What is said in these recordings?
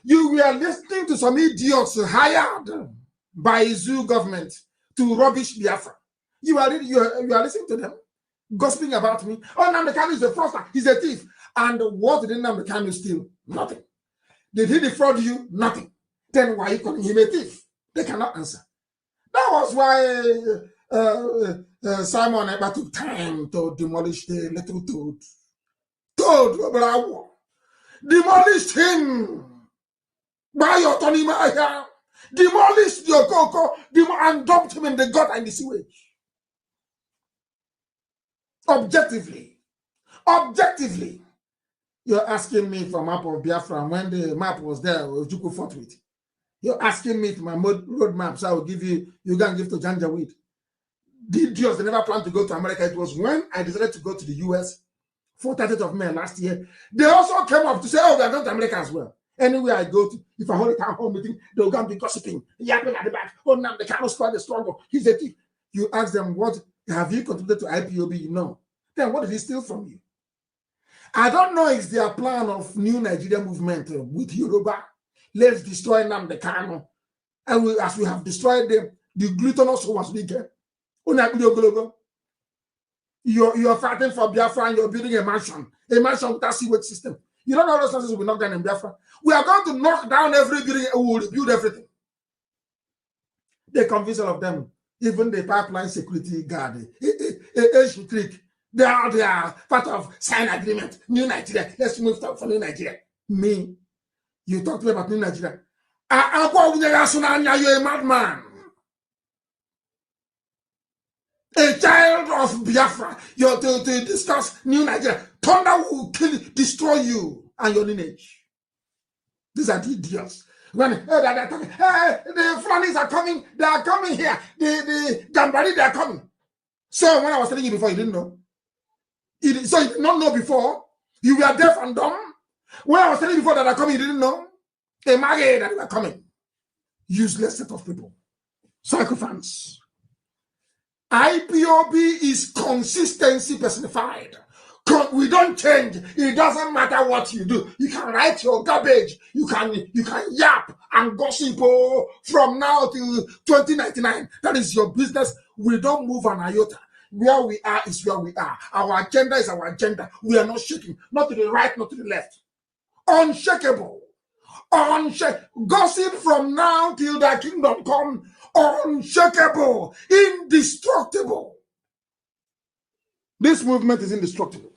You were listening to some idiots hired by Zoo government to rubbish Biafra. You are listening to them, gossiping about me. Oh, Nnamdi is a fraudster. He's a thief. And what did Nnamdi steal? Nothing. Did he defraud you? Nothing. Then why are you calling him a thief? They cannot answer. That was why Simon Ekpa took time to demolish the little toad. Bravo. Demolished him by your Tony Maya. Demolished your Coco and dumped him in the gutter and the sewage. Objectively, you're asking me for a map of Biafra, and when the map was there, Ojukwu fought with. You're asking me for my road map, so I will give you can give to Janjaweed. The idiots, they never planned to go to America. It was when I decided to go to the US for 30th of May last year. They also came up to say, oh, we are going to America as well. Anywhere I go to, if I hold a town hall meeting, they'll go and be gossiping, yapping at the back. Oh, now the cannot squad the struggle. He's a thief. You ask them, what have you contributed to IPOB? No. Then what did he steal from you? I don't know if their plan of new Nigeria movement with Yoruba. Let's destroy Nnamdi Kanu. And as we have destroyed them, the glutinous who was bigger. You're fighting for Biafra and you're building a mansion with a sewage system. You don't know those houses will be knocked down in Biafra. We are going to knock down every building and we will rebuild everything. They convince all of them, even the pipeline security guard, Asian Creek, they are part of sign agreement. New Nigeria, let's move for New Nigeria. Me, you talk to me about New Nigeria. You're a madman. A child of Biafra, you're to discuss New Nigeria. Thunder will destroy you and your lineage. These are the idiots. When the Fulanis are coming, they are coming here. The Gambari, they are coming. So when I was telling you before, you didn't know. So you did not know before. You were deaf and dumb. When I was telling you before that they are coming, you didn't know. They married that they were coming. Useless set of people. Psychophants. IPOB is consistency personified. We don't change. It doesn't matter what you do. You can write your garbage. You can yap and gossip from now till 2099. That is your business. We don't move an iota. Where we are is where we are. Our agenda is our agenda. We are not shaking. Not to the right, not to the left. Unshakable. Gossip from now till the kingdom come. Unshakable. Indestructible. This movement is indestructible.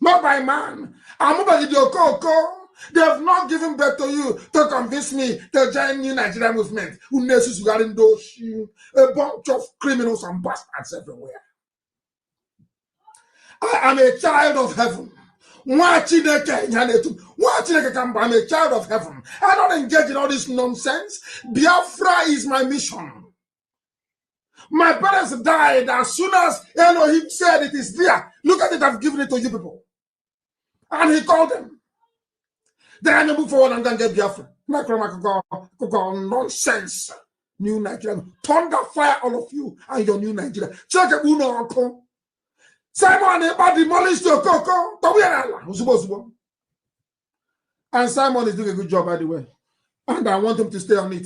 Not by man. They have not given birth to you to convince me to join New Nigeria movement. A bunch of criminals and bastards everywhere. I am a child of heaven. I'm a child of heaven. I don't engage in all this nonsense. Biafra is my mission. My parents died as soon as Elohim said it is there. Look at it, I've given it to you people. And he called them. Then I move forward and then get Biafra. Nonsense. New Nigeria. Thunder fire all of you and your new Nigeria. Check it, Uno. Simon Ekpa demolished your coco. And Simon is doing a good job, by the way. And I want him to stay on it.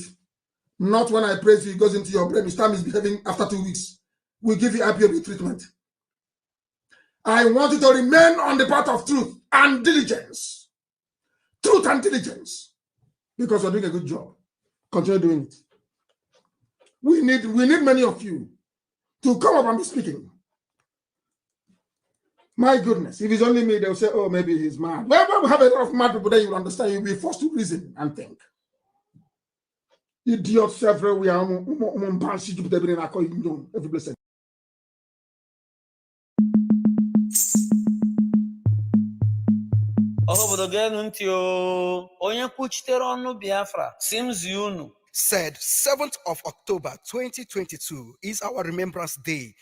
Not when I praise you, it goes into your brain. His time is behaving after 2 weeks. We give you IPOB treatment. I want you to remain on the path of truth and diligence. Truth and diligence. Because you're doing a good job. Continue doing it. We need many of you to come up and be speaking. My goodness, if it's only me, they'll say, oh, maybe he's mad. Well, when we have a lot of mad people, then you will understand. You'll be forced to reason and think. Idiots everywhere. Every blessed. Said 7th of October 2022 is our Remembrance Day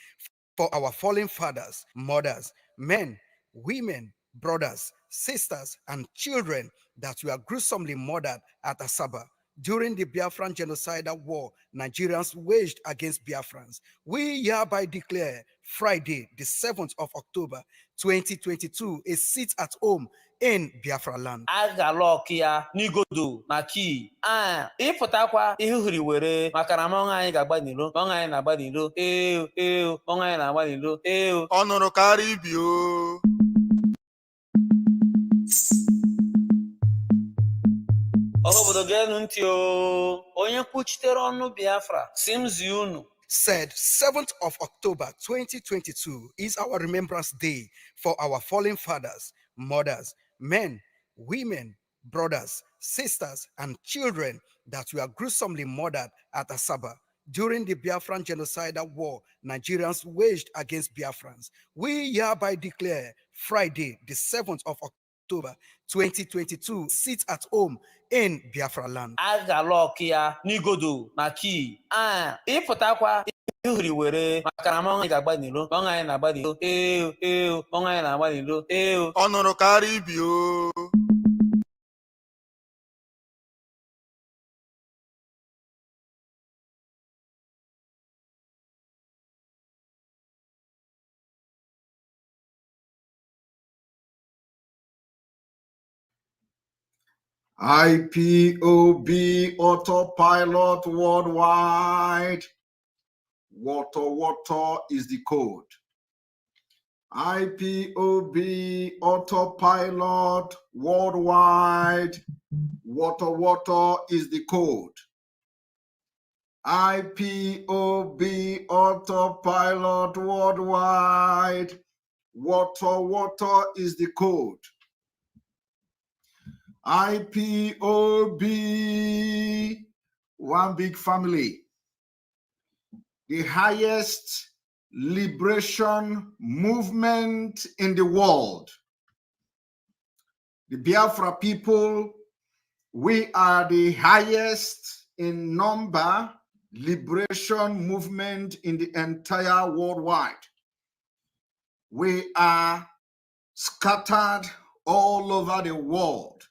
for our fallen fathers, mothers, men, women, brothers, sisters, and children that were gruesomely murdered at Asaba during the Biafran genocidal war Nigerians waged against Biafrans. We hereby declare Friday, the 7th of October 2022, a sit-at-home in Biafra land. A ga-alọk ya n'igodo na kii ịpụtakwa ihe hiri were maka na mmanwụ anyị ga-agba n'ilo, mmanwụ anyị na-agba n'ilo, mmanwụ anyị na-agba n'ilo, ọ nụrụ karịa ibi o. obodo ga-enu ntị o. Onye kwuchitere ọnụ Biafra si m zie unu said 7th of October 2022 is our remembrance day for our fallen fathers, mothers, men, women, brothers, sisters, and children that were gruesomely murdered at Asaba during the Biafran genocidal war Nigerians waged against Biafrans. We hereby declare Friday, the 7th of October 2022, sit at home in Biafra land. a ga-alọk ya n'igodo na kii ịpụtakwa ihe hiri were maka na mmanwụ anyị ga-agba n'ilo, mmanwụ anyị na-agba n'ilo, mmanwụ anyị na-agba n'ilo, ọ nụrụ karịa ibi o. IPOB autopilot worldwide. Water is the code. IPOB autopilot worldwide. Water is the code. IPOB autopilot worldwide. Water is the code. IPOB, one big family, the highest liberation movement in the world. The Biafra people, we are the highest in number liberation movement in the entire worldwide. We are scattered all over the world.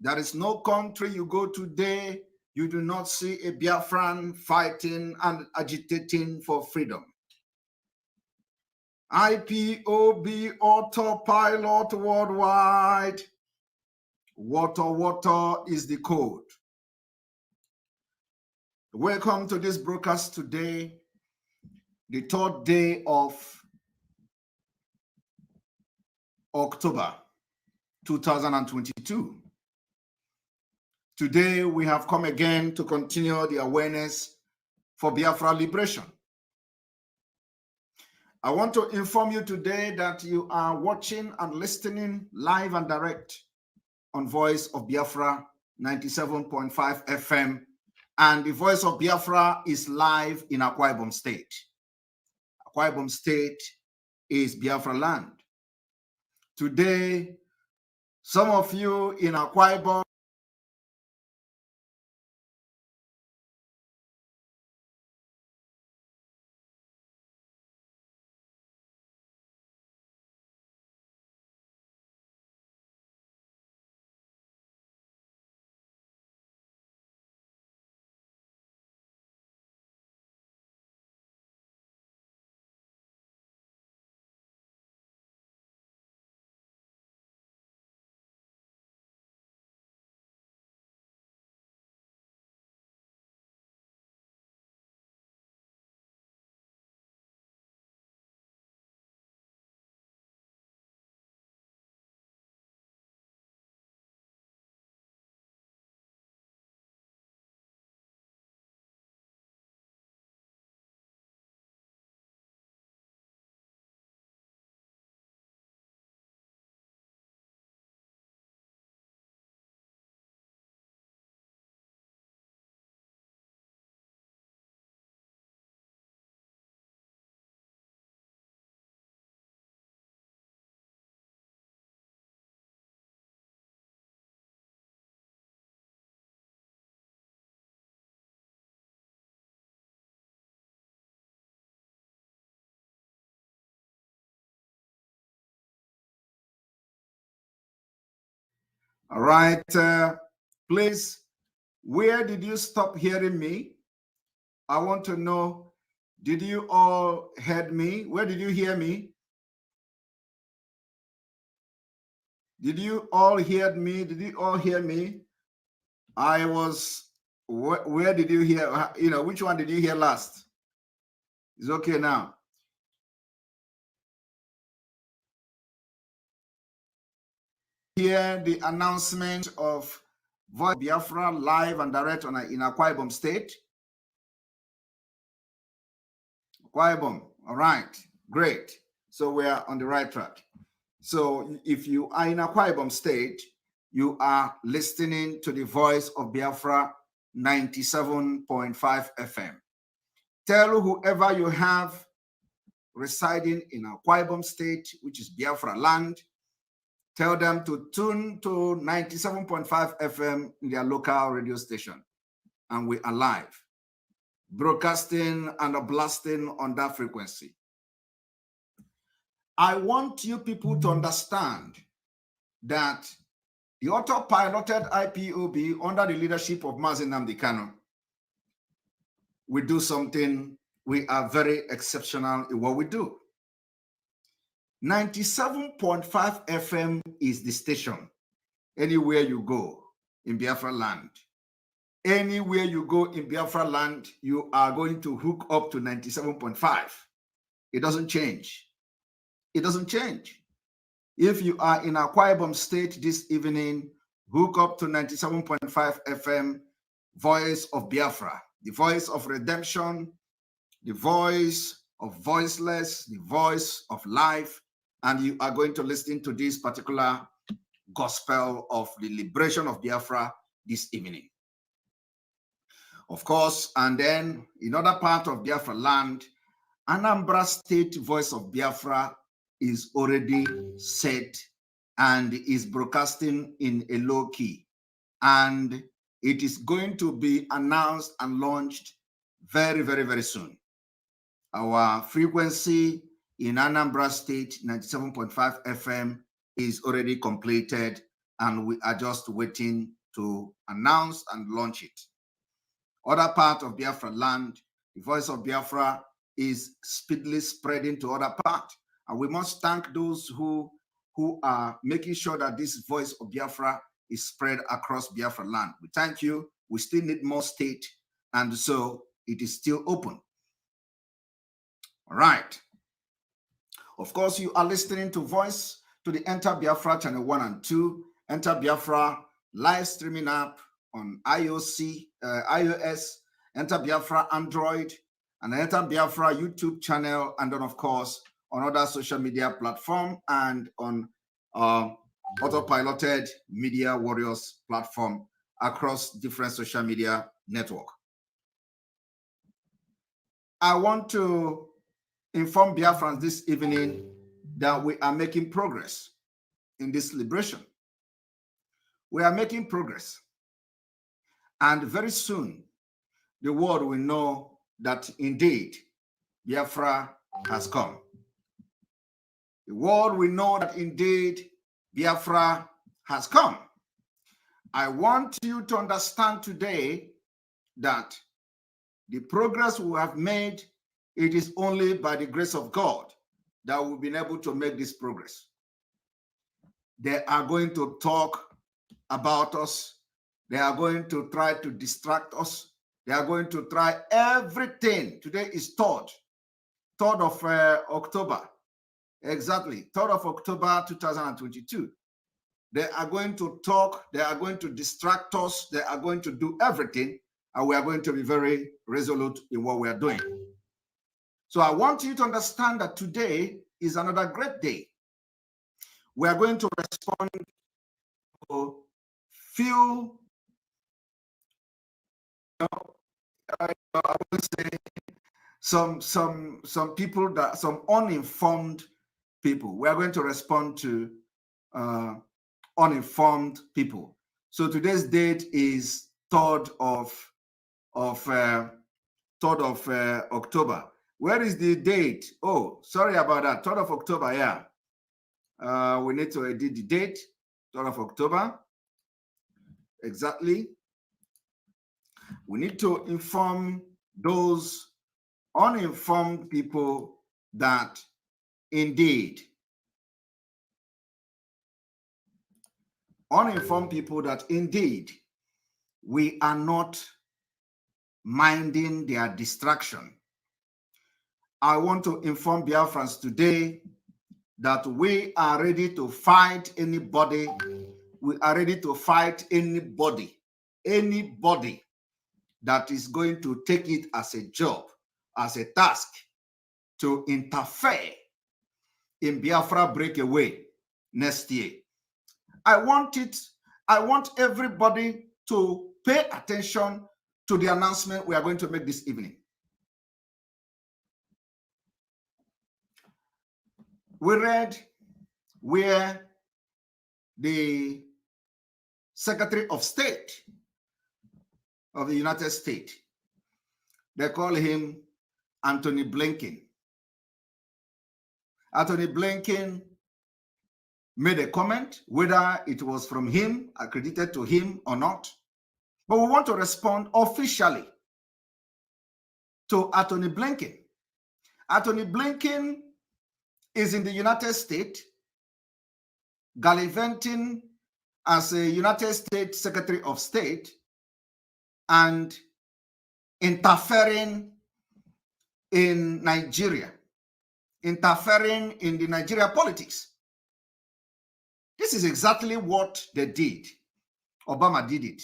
There is no country you go today, you do not see a Biafran fighting and agitating for freedom. IPOB autopilot worldwide. Water is the code. Welcome to this broadcast today, the 3rd day of October 2022. Today, we have come again to continue the awareness for Biafra liberation. I want to inform you today that you are watching and listening live and direct on Voice of Biafra 97.5 FM, and the Voice of Biafra is live in Akwa Ibom State. Akwa Ibom State is Biafra land. Today, some of you in Akwa Ibom All right, please, where did you stop hearing me? I want to know, did you all hear me? Where did you hear me? Did you all hear me? Did you all hear me? I was, where did you hear? You know, which one did you hear last? It's okay now. Hear the announcement of Voice Biafra live and direct in Akwa Ibom State. Akwa Ibom, all right, great. So we are on the right track. So if you are in Akwa Ibom State, you are listening to the Voice of Biafra 97.5 FM. Tell whoever you have residing in Akwa Ibom State, which is Biafra land, tell them to tune to 97.5 FM in their local radio station. And we are live, broadcasting and blasting on that frequency. I want you people to understand that the auto-piloted IPOB under the leadership of Mazi Nnamdi Kanu, we do something, we are very exceptional in what we do. 97.5 FM is the station. Anywhere you go in Biafra land, anywhere you go in Biafra land, you are going to hook up to 97.5. It doesn't change. It doesn't change. If you are in Akwa Ibom State this evening, hook up to 97.5 FM, Voice of Biafra, the voice of redemption, the voice of voiceless, the voice of life, and you are going to listen to this particular gospel of the liberation of Biafra this evening. Of course, and then in other part of Biafra land, Anambra State Voice of Biafra is already set and is broadcasting in a low key. And it is going to be announced and launched very, very, very soon. Our frequency in Anambra State, 97.5 FM, is already completed, and we are just waiting to announce and launch it. Other part of Biafra land, the Voice of Biafra is speedily spreading to other parts. And we must thank those who are making sure that this Voice of Biafra is spread across Biafra land. We thank you. We still need more state, and so it is still open. All right. Of course, you are listening to Voice to the Enter Biafra channel 1 and 2, Enter Biafra live streaming app on iOS, Enter Biafra Android, and Enter Biafra YouTube channel, and then of course on other social media platform and on autopiloted Media Warriors platform across different social media network. I want to inform Biafrans this evening that we are making progress in this liberation. We are making progress. And very soon, the world will know that indeed Biafra has come. The world will know that indeed Biafra has come. I want you to understand today that the progress we have made, it is only by the grace of God that we've been able to make this progress. They are going to talk about us. They are going to try to distract us. They are going to try everything. Today is 3rd of October. Exactly, 3rd of October 2022. They are going to talk. They are going to distract us. They are going to do everything. And we are going to be very resolute in what we are doing. So I want you to understand that today is another great day. We are going to respond to few, I will say, some people, that some uninformed people. We are going to respond to uninformed people. So today's date is 3rd of October. Where is the date? Oh, sorry about that. 3rd of October, yeah. We need to edit the date, 3rd of October. Exactly. We need to inform those uninformed people that indeed uninformed people that indeed we are not minding their distraction. I want to inform Biafrans today that we are ready to fight anybody. We are ready to fight anybody that is going to take it as a job, as a task to interfere in Biafra breakaway next year. I want everybody to pay attention to the announcement we are going to make this evening. We read where the Secretary of State of the United States, they call him Anthony Blinken. Anthony Blinken made a comment, whether it was from him, accredited to him or not. But we want to respond officially to Anthony Blinken. Anthony Blinken is in the United States, gallivanting as a United States Secretary of State and interfering in Nigeria, interfering in the Nigeria politics. This is exactly what they did. Obama did it.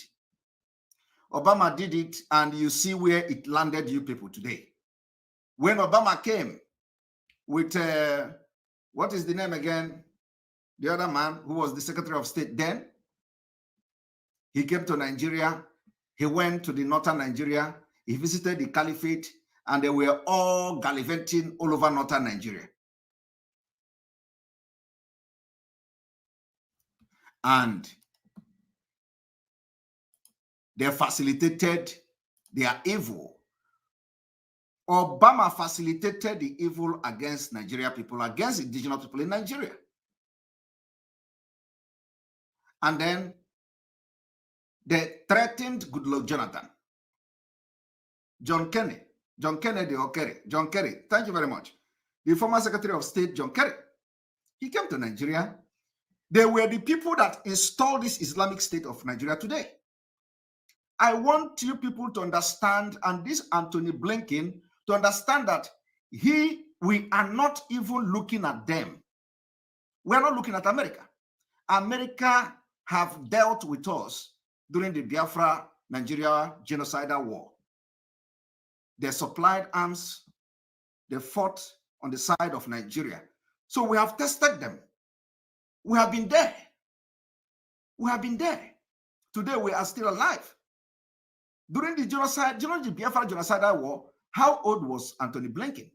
Obama did it, and you see where it landed you people today. When Obama came with, what is the name again? The other man who was the Secretary of State then, he came to Nigeria. He went to the northern Nigeria. He visited the Caliphate, and they were all gallivanting all over northern Nigeria. And they facilitated their evil. Obama facilitated the evil against Nigeria people, against indigenous people in Nigeria. And then they threatened Goodluck Jonathan. John Kerry, thank you very much. The former Secretary of State, John Kerry, he came to Nigeria. They were the people that installed this Islamic State of Nigeria today. I want you people to understand, and this Anthony Blinken, to understand that we are not even looking at them. We are not looking at America. America have dealt with us during the Biafra Nigeria genocidal war. They supplied arms. They fought on the side of Nigeria. So we have tested them. We have been there. We have been there. Today we are still alive. During the genocide, during the Biafra genocidal war, how old was Anthony Blinken?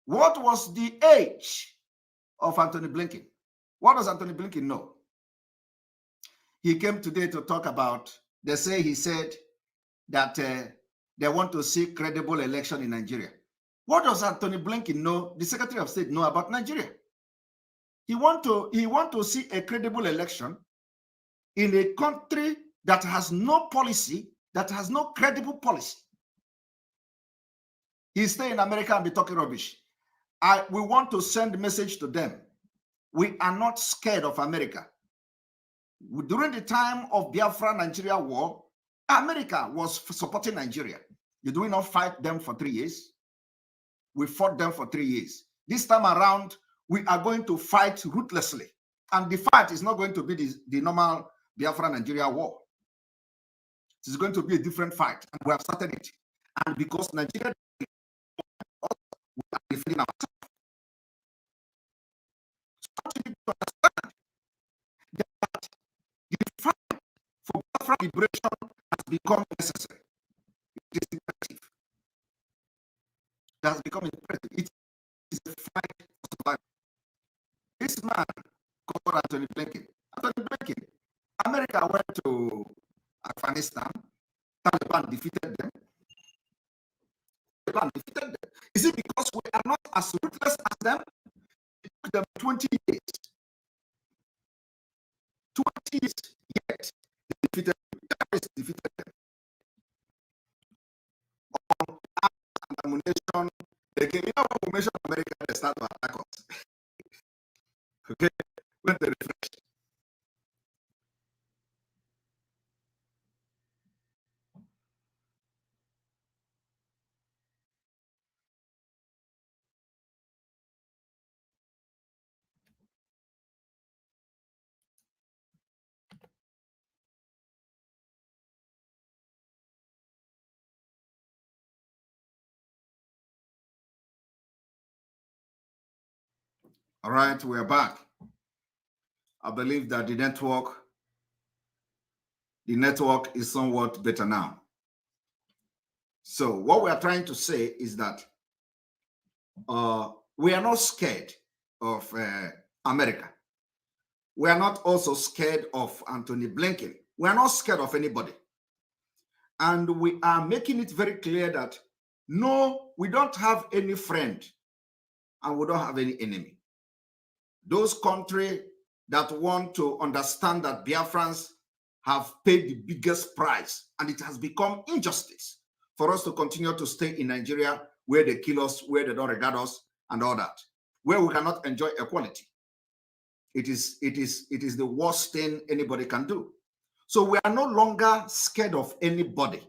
What was the age of Anthony Blinken? What does Anthony Blinken know? He came today to talk about, he said that they want to see credible election in Nigeria. What does Anthony Blinken know, the Secretary of State, know about Nigeria? He want to see a credible election in a country that has no policy, that has no credible policy. He stay in America and be talking rubbish. We want to send a message to them. We are not scared of America. During the time of Biafra Nigeria war, America was supporting Nigeria. Did we not fight them for 3 years? We fought them for 3 years. This time around, we are going to fight ruthlessly. And the fight is not going to be the normal Biafra Nigeria war. It is going to be a different fight. And we have started it. And because Nigeria, we are defending ourselves. So you need to understand that the fight for Biafra liberation has become necessary. It is imperative. It has become imperative. It is a fight for survival. This man called Anthony Blinken. Anthony Blinken, America went to Afghanistan. Taliban defeated them. Taliban defeated them. Is it because we are not as ruthless as them? It took them 20 years. 20 years yet they defeated them. On arms and ammunition, they gave information America they start to attack us. Okay, when they refresh. All right, we're back. I believe that the network is somewhat better now. So what we are trying to say is that we are not scared of America. We are not also scared of Anthony Blinken. We are not scared of anybody. And we are making it very clear that no, we don't have any friend and we don't have any enemy. Those countries that want to understand that Biafrans have paid the biggest price, and it has become injustice for us to continue to stay in Nigeria where they kill us, where they don't regard us, and all that, where we cannot enjoy equality. It is the worst thing anybody can do. So we are no longer scared of anybody.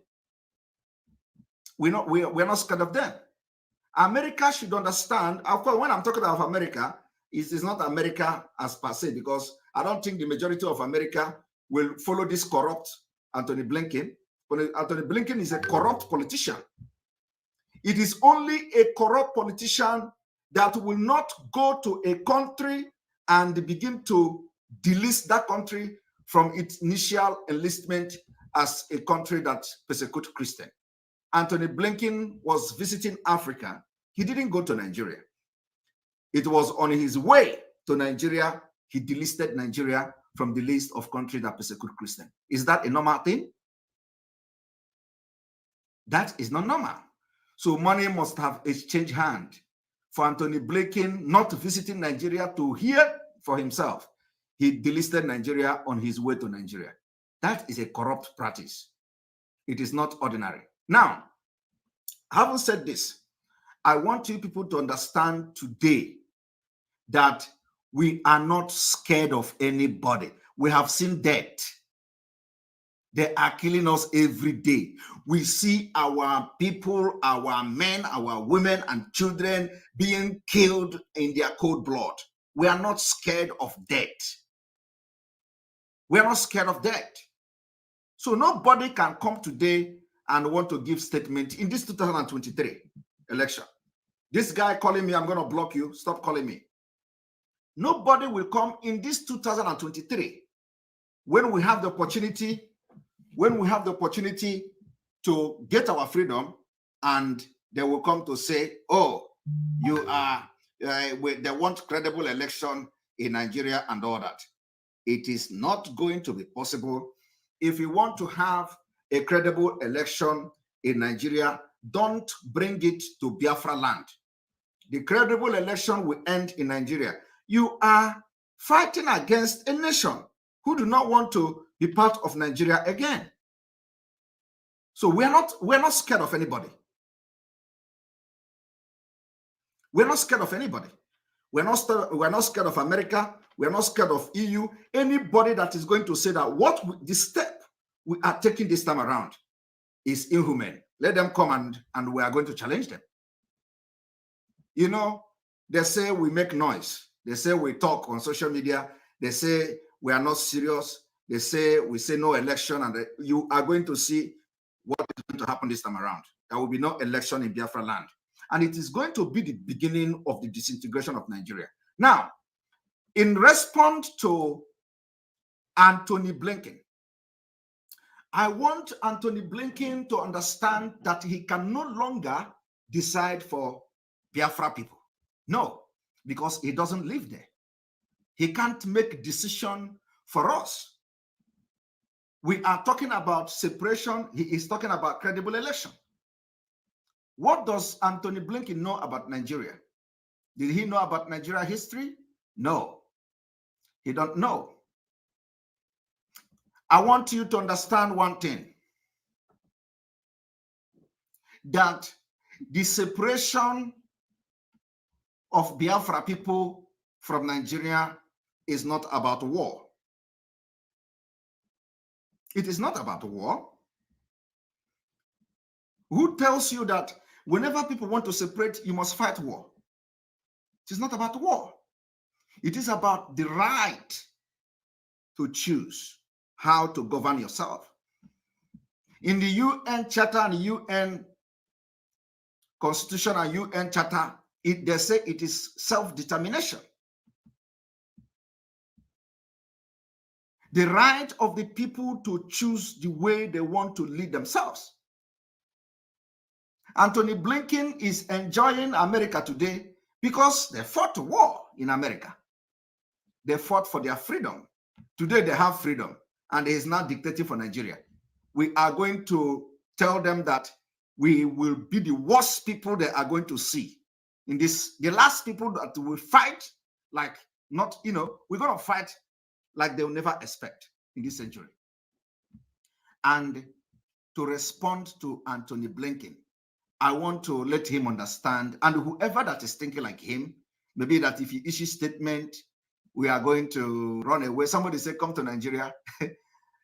We're not scared of them. America should understand. Of course, when I'm talking about America, it is not America as per se, because I don't think the majority of America will follow this corrupt Anthony Blinken. Anthony Blinken is a corrupt politician. It is only a corrupt politician that will not go to a country and begin to delist that country from its initial enlistment as a country that persecutes Christians. Anthony Blinken was visiting Africa. He didn't go to Nigeria. It was on his way to Nigeria, he delisted Nigeria from the list of countries that persecute Christians. Is that a normal thing? That is not normal. So money must have exchanged hand for Anthony Blinken not visiting Nigeria to hear for himself. He delisted Nigeria on his way to Nigeria. That is a corrupt practice. It is not ordinary. Now, having said this, I want you people to understand today that we are not scared of anybody. We have seen death. They are killing us every day. We see our people, our men, our women, and children being killed in their cold blood. We are not scared of death. We are not scared of death. So nobody can come today and want to give statement in this 2023 election. This guy calling me, I'm going to block you. Stop calling me. Nobody will come in this 2023 when we have the opportunity to get our freedom, and they will come to say, oh, you are, they want credible election in Nigeria and all that. It is not going to be possible. If you want to have a credible election in Nigeria, don't bring it to Biafra land. The credible election will end in Nigeria. You are fighting against a nation who do not want to be part of Nigeria again. So we're not scared of anybody. We're not scared of anybody. We're not scared of America. We're not scared of EU. Anybody that is going to say that the step we are taking this time around is inhumane, let them come and we are going to challenge them. You know, they say we make noise. They say we talk on social media. They say we are not serious. They say we say no election, and you are going to see what is going to happen this time around. There will be no election in Biafra land. And it is going to be the beginning of the disintegration of Nigeria. Now, in response to Anthony Blinken, I want Anthony Blinken to understand that he can no longer decide for Biafra people. No, because he doesn't live there. He can't make a decision for us. We are talking about separation. He is talking about credible election. What does Anthony Blinken know about Nigeria? Did he know about Nigeria history? No, he don't know. I want you to understand one thing, that the separation of Biafra people from Nigeria is not about war. It is not about war. Who tells you that whenever people want to separate, you must fight war? It is not about war. It is about the right to choose how to govern yourself. In the UN Charter and UN Constitution and UN Charter, they say it is self-determination. the right of the people to choose the way they want to lead themselves. Anthony Blinken is enjoying America today because they fought a war in America. They fought for their freedom. Today they have freedom, and he is now dictating for Nigeria. We are going to tell them that we will be the worst people they are going to see in this, the last people that will fight like not, we're going to fight like they'll never expect in this century. And to respond to Anthony Blinken, I want to let him understand, and whoever that is thinking like him, maybe that if he issues statement, we are going to run away. Somebody say, come to Nigeria.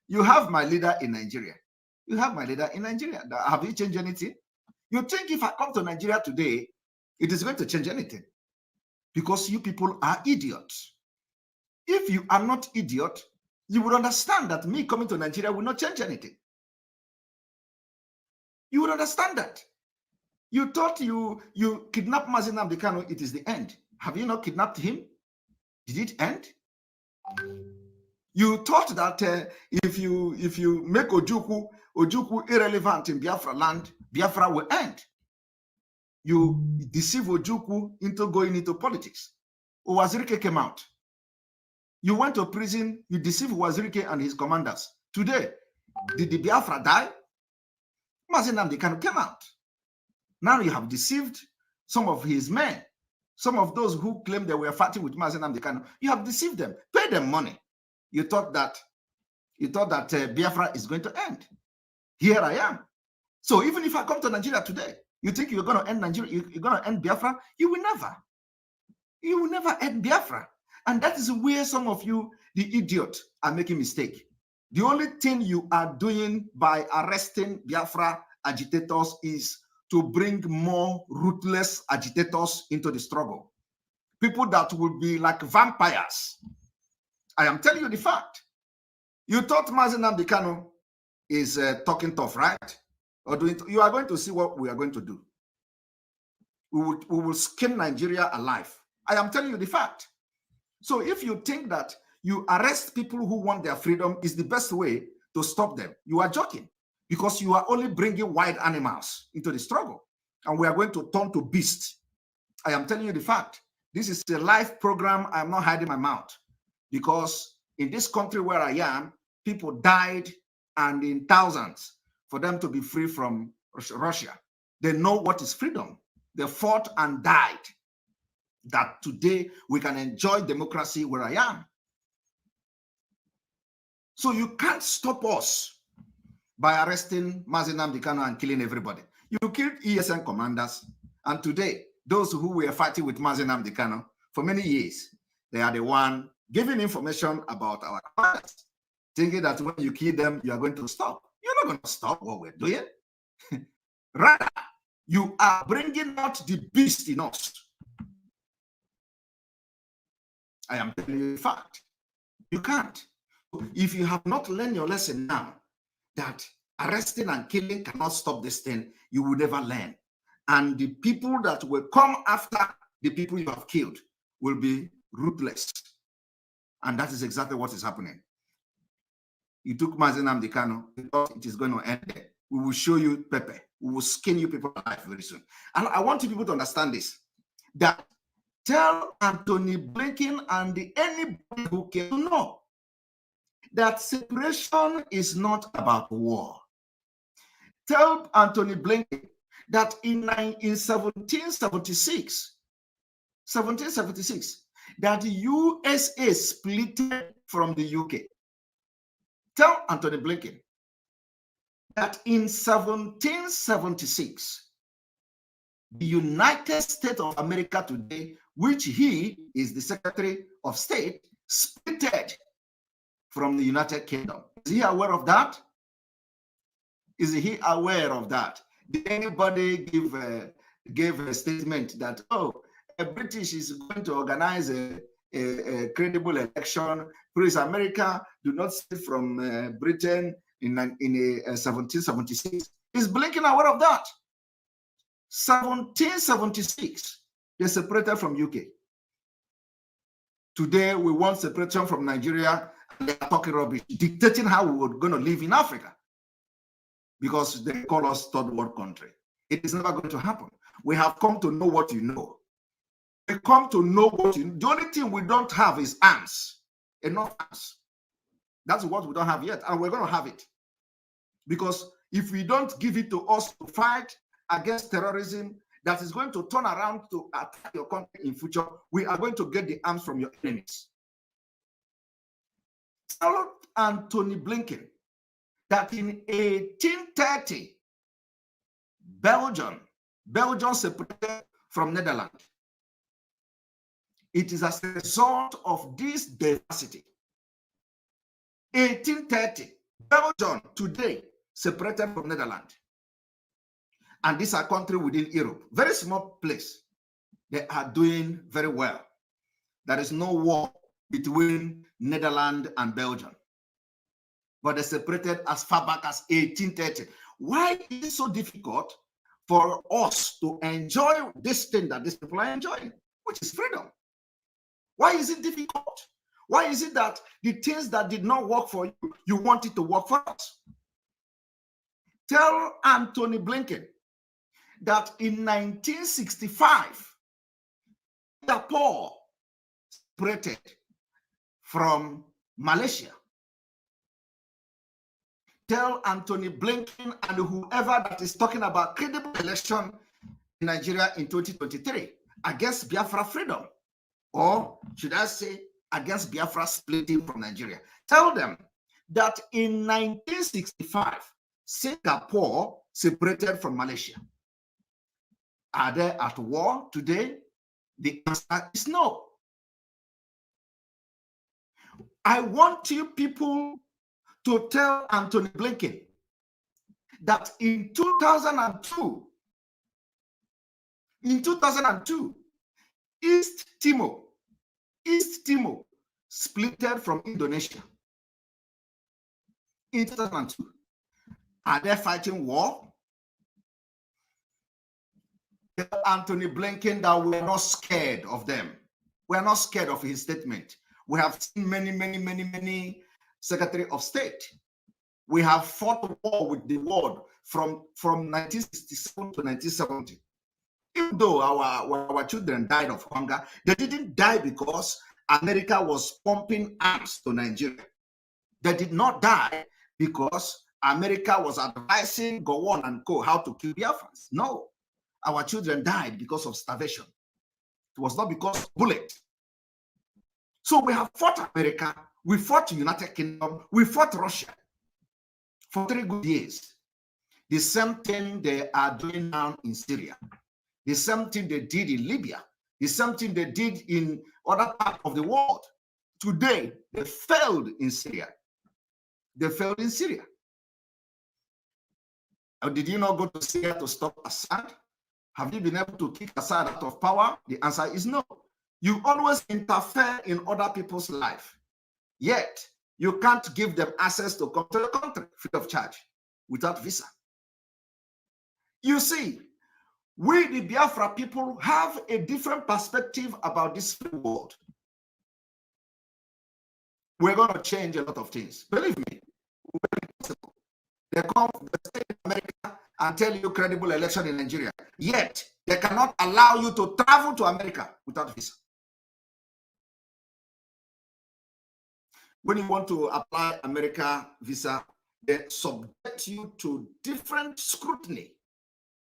You have my leader in Nigeria. You have my leader in Nigeria. Have you changed anything? You think if I come to Nigeria today, it is going to change anything? Because you people are idiots. If you are not idiot, you would understand that me coming to Nigeria will not change anything. You would understand that. You thought you kidnapped Mazi Nnamdi Kanu, it is the end. Have you not kidnapped him? Did it end? You thought that if you make Ojukwu irrelevant in Biafra land, Biafra will end. You deceive Ojukwu into going into politics. Uwazirike came out. You went to prison, you deceived Uwazirike and his commanders. Today, did the Biafra die? Mazi Nnamdi Kanu came out. Now you have deceived some of his men, some of those who claim they were fighting with Mazi Nnamdi Kanu. You have deceived them, pay them money. You thought that Biafra is going to end. Here I am. So even if I come to Nigeria today, you think you're going to end Nigeria, you're going to end Biafra? You will never. You will never end Biafra. And that is where some of you, the idiot, are making mistake. The only thing you are doing by arresting Biafra agitators is to bring more ruthless agitators into the struggle. People that will be like vampires. I am telling you the fact. You thought Mazi Nnamdi Kanu is talking tough, right? Or you are going to see what we are going to do. We will skin Nigeria alive. I am telling you the fact. So if you think that you arrest people who want their freedom is the best way to stop them, you are joking, because you are only bringing wild animals into the struggle, and we are going to turn to beasts. I am telling you the fact. This is a live program. I am not hiding my mouth, because in this country where I am, people died and in thousands for them to be free from Russia. They know what is freedom. They fought and died that today we can enjoy democracy where I am. So you can't stop us by arresting Mazi Nnamdi Kanu and killing everybody. You killed ESN commanders, and today, those who were fighting with Mazi Nnamdi Kanu for many years, they are the one giving information about our commanders, thinking that when you kill them, you are going to stop. You're not going to stop what we're doing. Rather, you are bringing out the beast in us. I am telling you the fact. You can't. If you have not learned your lesson now, that arresting and killing cannot stop this thing, you will never learn. And the people that will come after the people you have killed will be ruthless. And that is exactly what is happening. You took Mazi Nnamdi Kanu, because it is going to end there. We will show you Pepe. We will skin you people alive very soon. And I want you people to understand this, that tell Anthony Blinken and anybody who can know that separation is not about war. Tell Anthony Blinken that in 1776, that the USA split from the UK. Tell Anthony Blinken that in 1776, the United States of America today, which he is the Secretary of State, split from the United Kingdom. Is he aware of that? Is he aware of that? Did anybody give a statement that, oh, a British is going to organize a credible election, please, America, do not split from Britain in 1776? Is Blinken aware of that? 1776, they separated from UK. Today, we want separation from Nigeria, they are talking rubbish, dictating how we're going to live in Africa because they call us third world country. It is never going to happen. We have come to know what you know. We come to know what you know. The only thing we don't have is arms, enough arms. That's what we don't have yet, and we're going to have it. Because if we don't give it to us to fight against terrorism that is going to turn around to attack your country in future, we are going to get the arms from your enemies. Tell Anthony Blinken that in 1830, Belgium separated from Netherlands. It is as a result of this diversity. 1830, Belgium today separated from Netherlands. And these are countries within Europe. Very small place. They are doing very well. There is no war between Netherlands and Belgium. But they separated as far back as 1830. Why is it so difficult for us to enjoy this thing that these people are enjoying, which is freedom? Why is it difficult? Why is it that the things that did not work for you, you want it to work for us? Tell Anthony Blinken that in 1965, Singapore separated from Malaysia. Tell Anthony Blinken and whoever that is talking about credible election in Nigeria in 2023 against Biafra freedom, or should I say against Biafra splitting from Nigeria. Tell them that in 1965, Singapore separated from Malaysia. Are they at war today? The answer is no. I want you people to tell Anthony Blinken that in 2002, East Timor splitted from Indonesia. In 2002, are they fighting war? Tell Anthony Blinken that we are not scared of them. We are not scared of his statement. We have seen many Secretary of State. We have fought war with the world from 1967 to 1970. Even though our children died of hunger, they didn't die because America was pumping arms to Nigeria. They did not die because America was advising Gowon and co how to kill Biafrans. No, our children died because of starvation. It was not because of bullets. So we have fought America, we fought the United Kingdom, we fought Russia for 3 good years. The same thing they are doing now in Syria. The same thing they did in Libya. The same thing they did in other parts of the world. Today, they failed in Syria. They failed in Syria. Or did you not go to Syria to stop Assad? Have you been able to kick Assad out of power? The answer is no. You always interfere in other people's life. Yet, you can't give them access to come to the country free of charge without visa. You see, we, the Biafra people, have a different perspective about this free world. We're going to change a lot of things. Believe me, they come, they stay in America and tell you credible election in Nigeria. Yet, they cannot allow you to travel to America without visa. When you want to apply America visa, they subject you to different scrutiny,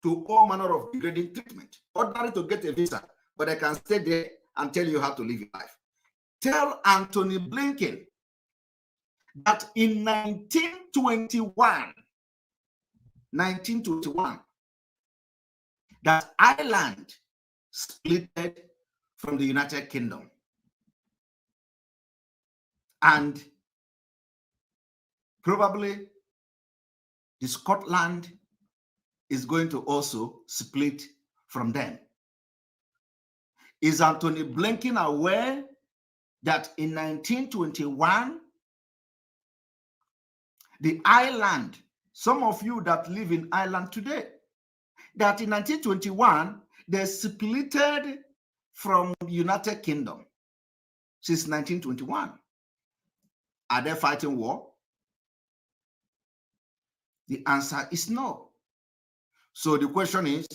to all manner of degrading treatment. Ordinary to get a visa, but they can stay there and tell you how to live your life. Tell Anthony Blinken that in 1921, that Ireland split from the United Kingdom. And probably the Scotland is going to also split from them. Is Anthony Blinken aware that in 1921, the island, some of you that live in Ireland today, that in 1921, they splitted from United Kingdom since 1921. Are they fighting war? The answer is no. So the question is,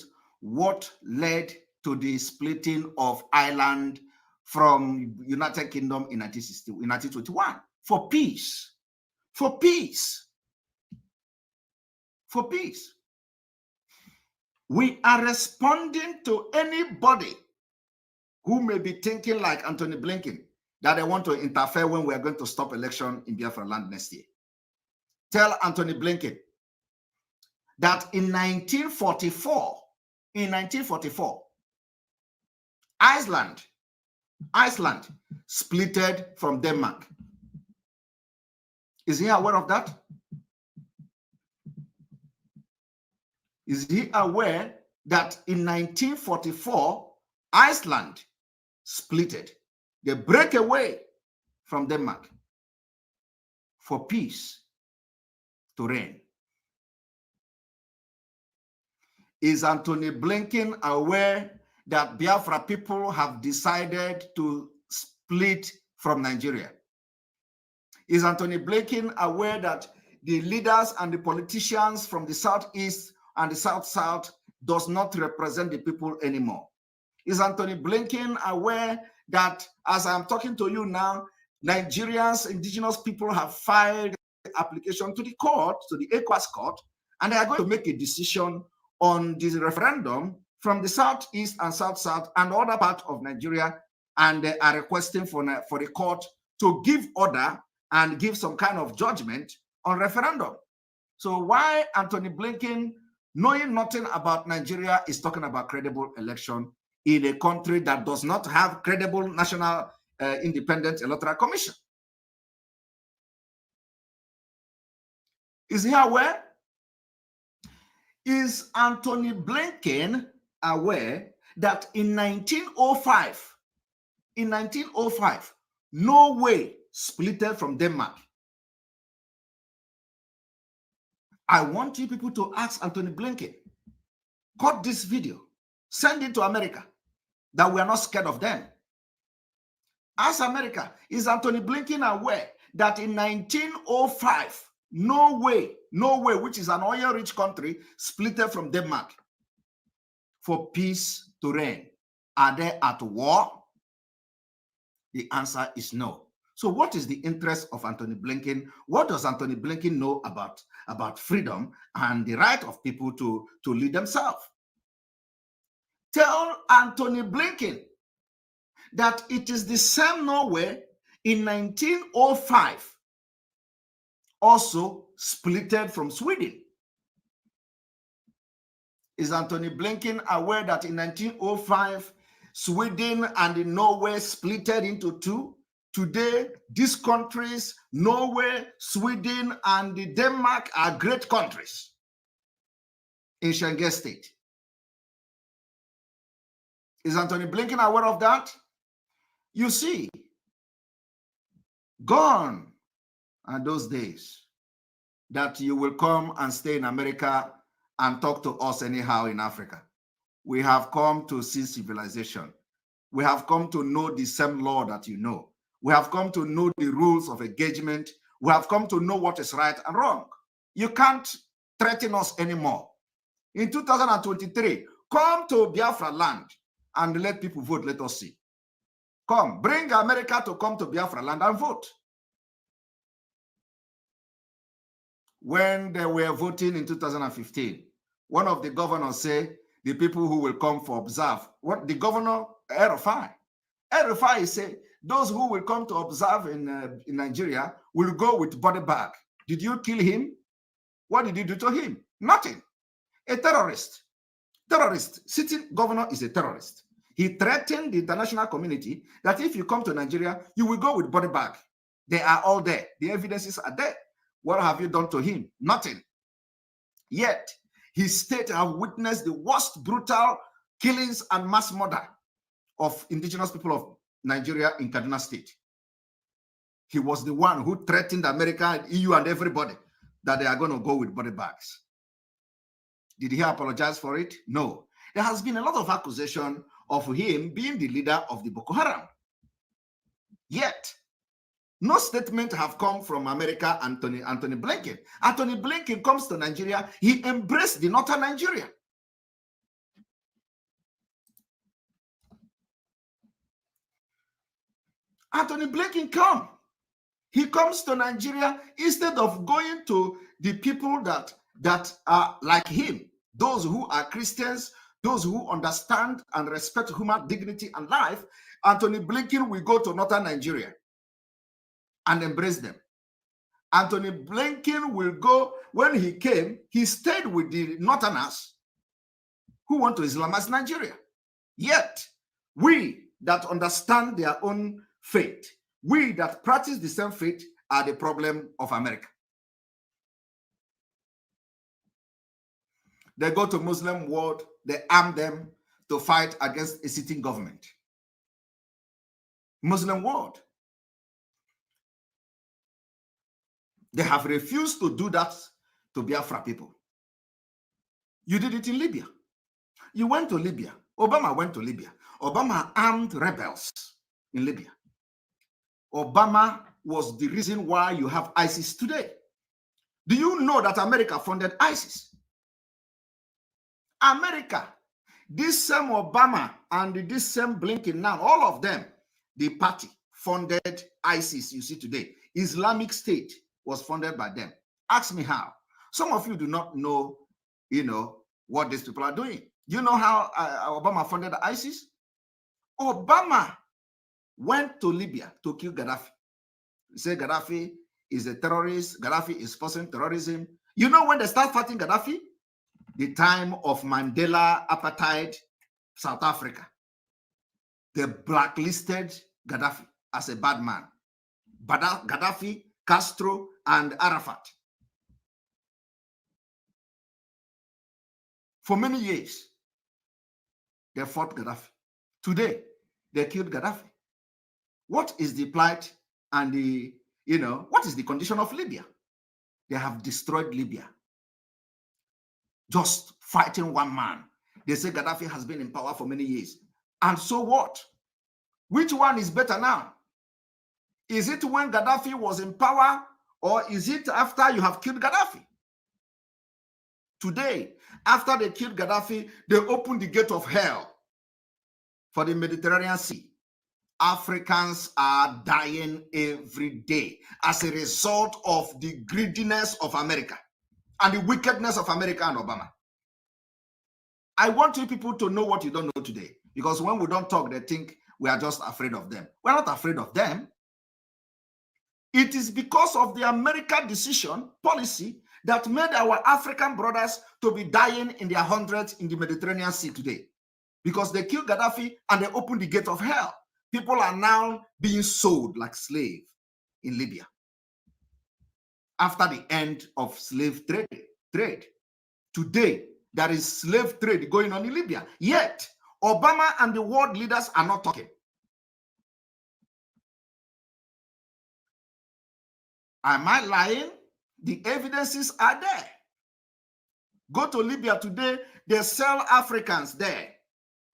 what led to the splitting of Ireland from United Kingdom in 1921? For peace. For peace. For peace. We are responding to anybody who may be thinking like Anthony Blinken, that they want to interfere when we are going to stop election in Biafra land next year. Tell Anthony Blinken that in 1944, Iceland splitted from Denmark. Is he aware of that? Is he aware that in 1944, Iceland splitted? They break away from Denmark for peace to reign. Is Anthony Blinken aware that Biafra people have decided to split from Nigeria? Is Anthony Blinken aware that the leaders and the politicians from the Southeast and the South-South does not represent the people anymore? Is Anthony Blinken aware that as I'm talking to you now, Nigerians, indigenous people have filed an application to the court, to the Ekpa court, and they are going to make a decision on this referendum from the Southeast and South-South and other parts of Nigeria, and they are requesting for the court to give order and give some kind of judgment on referendum. So why Anthony Blinken, knowing nothing about Nigeria, is talking about credible election in a country that does not have credible national independent electoral commission? Is he aware? Is Anthony Blinken aware that in 1905, Norway splitted from Denmark? I want you people to ask Anthony Blinken, cut this video, send it to America, that we are not scared of them. Ask America, is Anthony Blinken aware that in 1905, Norway, which is an oil-rich country, splitted from Denmark for peace to reign? Are they at war? The answer is no. So what is the interest of Anthony Blinken? What does Anthony Blinken know about freedom and the right of people to lead themselves? Tell Anthony Blinken that it is the same Norway in 1905 also splitted from Sweden. Is Anthony Blinken aware that in 1905, Sweden and Norway splitted into two? Today, these countries, Norway, Sweden, and Denmark, are great countries in Schengen state. Is Anthony Blinken aware of that? You see, gone are those days that you will come and stay in America and talk to us anyhow in Africa. We have come to see civilization. We have come to know the same law that you know. We have come to know the rules of engagement. We have come to know what is right and wrong. You can't threaten us anymore. In 2023, come to Biafra land and let people vote. Let us see. Come, bring America to come to Biafra land and vote. When they were voting in 2015, one of the governors said, the people who will come for observe, what the governor, Erufai said, those who will come to observe in Nigeria will go with body bag. Did you kill him? What did you do to him? Nothing. A terrorist. Sitting governor is a terrorist. He threatened the international community that if you come to Nigeria, you will go with body bag. They are all there. The evidences are there. What have you done to him? Nothing. Yet, his state have witnessed the worst brutal killings and mass murder of indigenous people of Nigeria in Kaduna State. He was the one who threatened America, EU, and everybody that they are going to go with body bags. Did he apologize for it? No. There has been a lot of accusation of him being the leader of the Boko Haram. Yet, No statement have come from America, Anthony Blinken. Anthony Blinken comes to Nigeria. He embraced the northern Nigeria. Anthony Blinken come. He comes to Nigeria instead of going to the people that are like him, those who are Christians, those who understand and respect human dignity and life. Anthony Blinken will go to northern Nigeria and embrace them. Anthony Blinken will go, when he came, he stayed with the northerners who want to Islamize Nigeria. Yet, we that understand their own faith, we that practice the same faith, are the problem of America. They go to Muslim world, they arm them to fight against a sitting government. Muslim world. They have refused to do that to Biafra people. You did it in Libya. You went to Libya. Obama went to Libya. Obama armed rebels in Libya. Obama was the reason why you have ISIS today. Do you know that America funded ISIS? America, this same Obama and this same Blinken now, all of them, the party funded ISIS you see today. Islamic State was funded by them. Ask me how. Some of you do not know, what these people are doing. You know how Obama funded ISIS? Obama went to Libya to kill Gaddafi. He said Gaddafi is a terrorist. Gaddafi is sponsoring terrorism. You know when they start fighting Gaddafi? The time of Mandela apartheid, South Africa. They blacklisted Gaddafi as a bad man. Gaddafi, Castro, and Arafat. For many years, they fought Gaddafi. Today, they killed Gaddafi. What is the plight and what is the condition of Libya? They have destroyed Libya. Just fighting one man. They say Gaddafi has been in power for many years. And so what? Which one is better now? Is it when Gaddafi was in power, or is it after you have killed Gaddafi? Today, after they killed Gaddafi, they opened the gate of hell for the Mediterranean Sea. Africans are dying every day as a result of the greediness of America and the wickedness of America and Obama. I want you people to know what you don't know today, because when we don't talk, they think we are just afraid of them. We're not afraid of them. It is because of the American decision policy that made our African brothers to be dying in their hundreds in the Mediterranean Sea today, because they killed Gaddafi and they opened the gate of hell. People are now being sold like slaves in Libya after the end of slave trade. Today, there is slave trade going on in Libya. Yet, Obama and the world leaders are not talking. Am I lying? The evidences are there. Go to Libya today, they sell Africans there.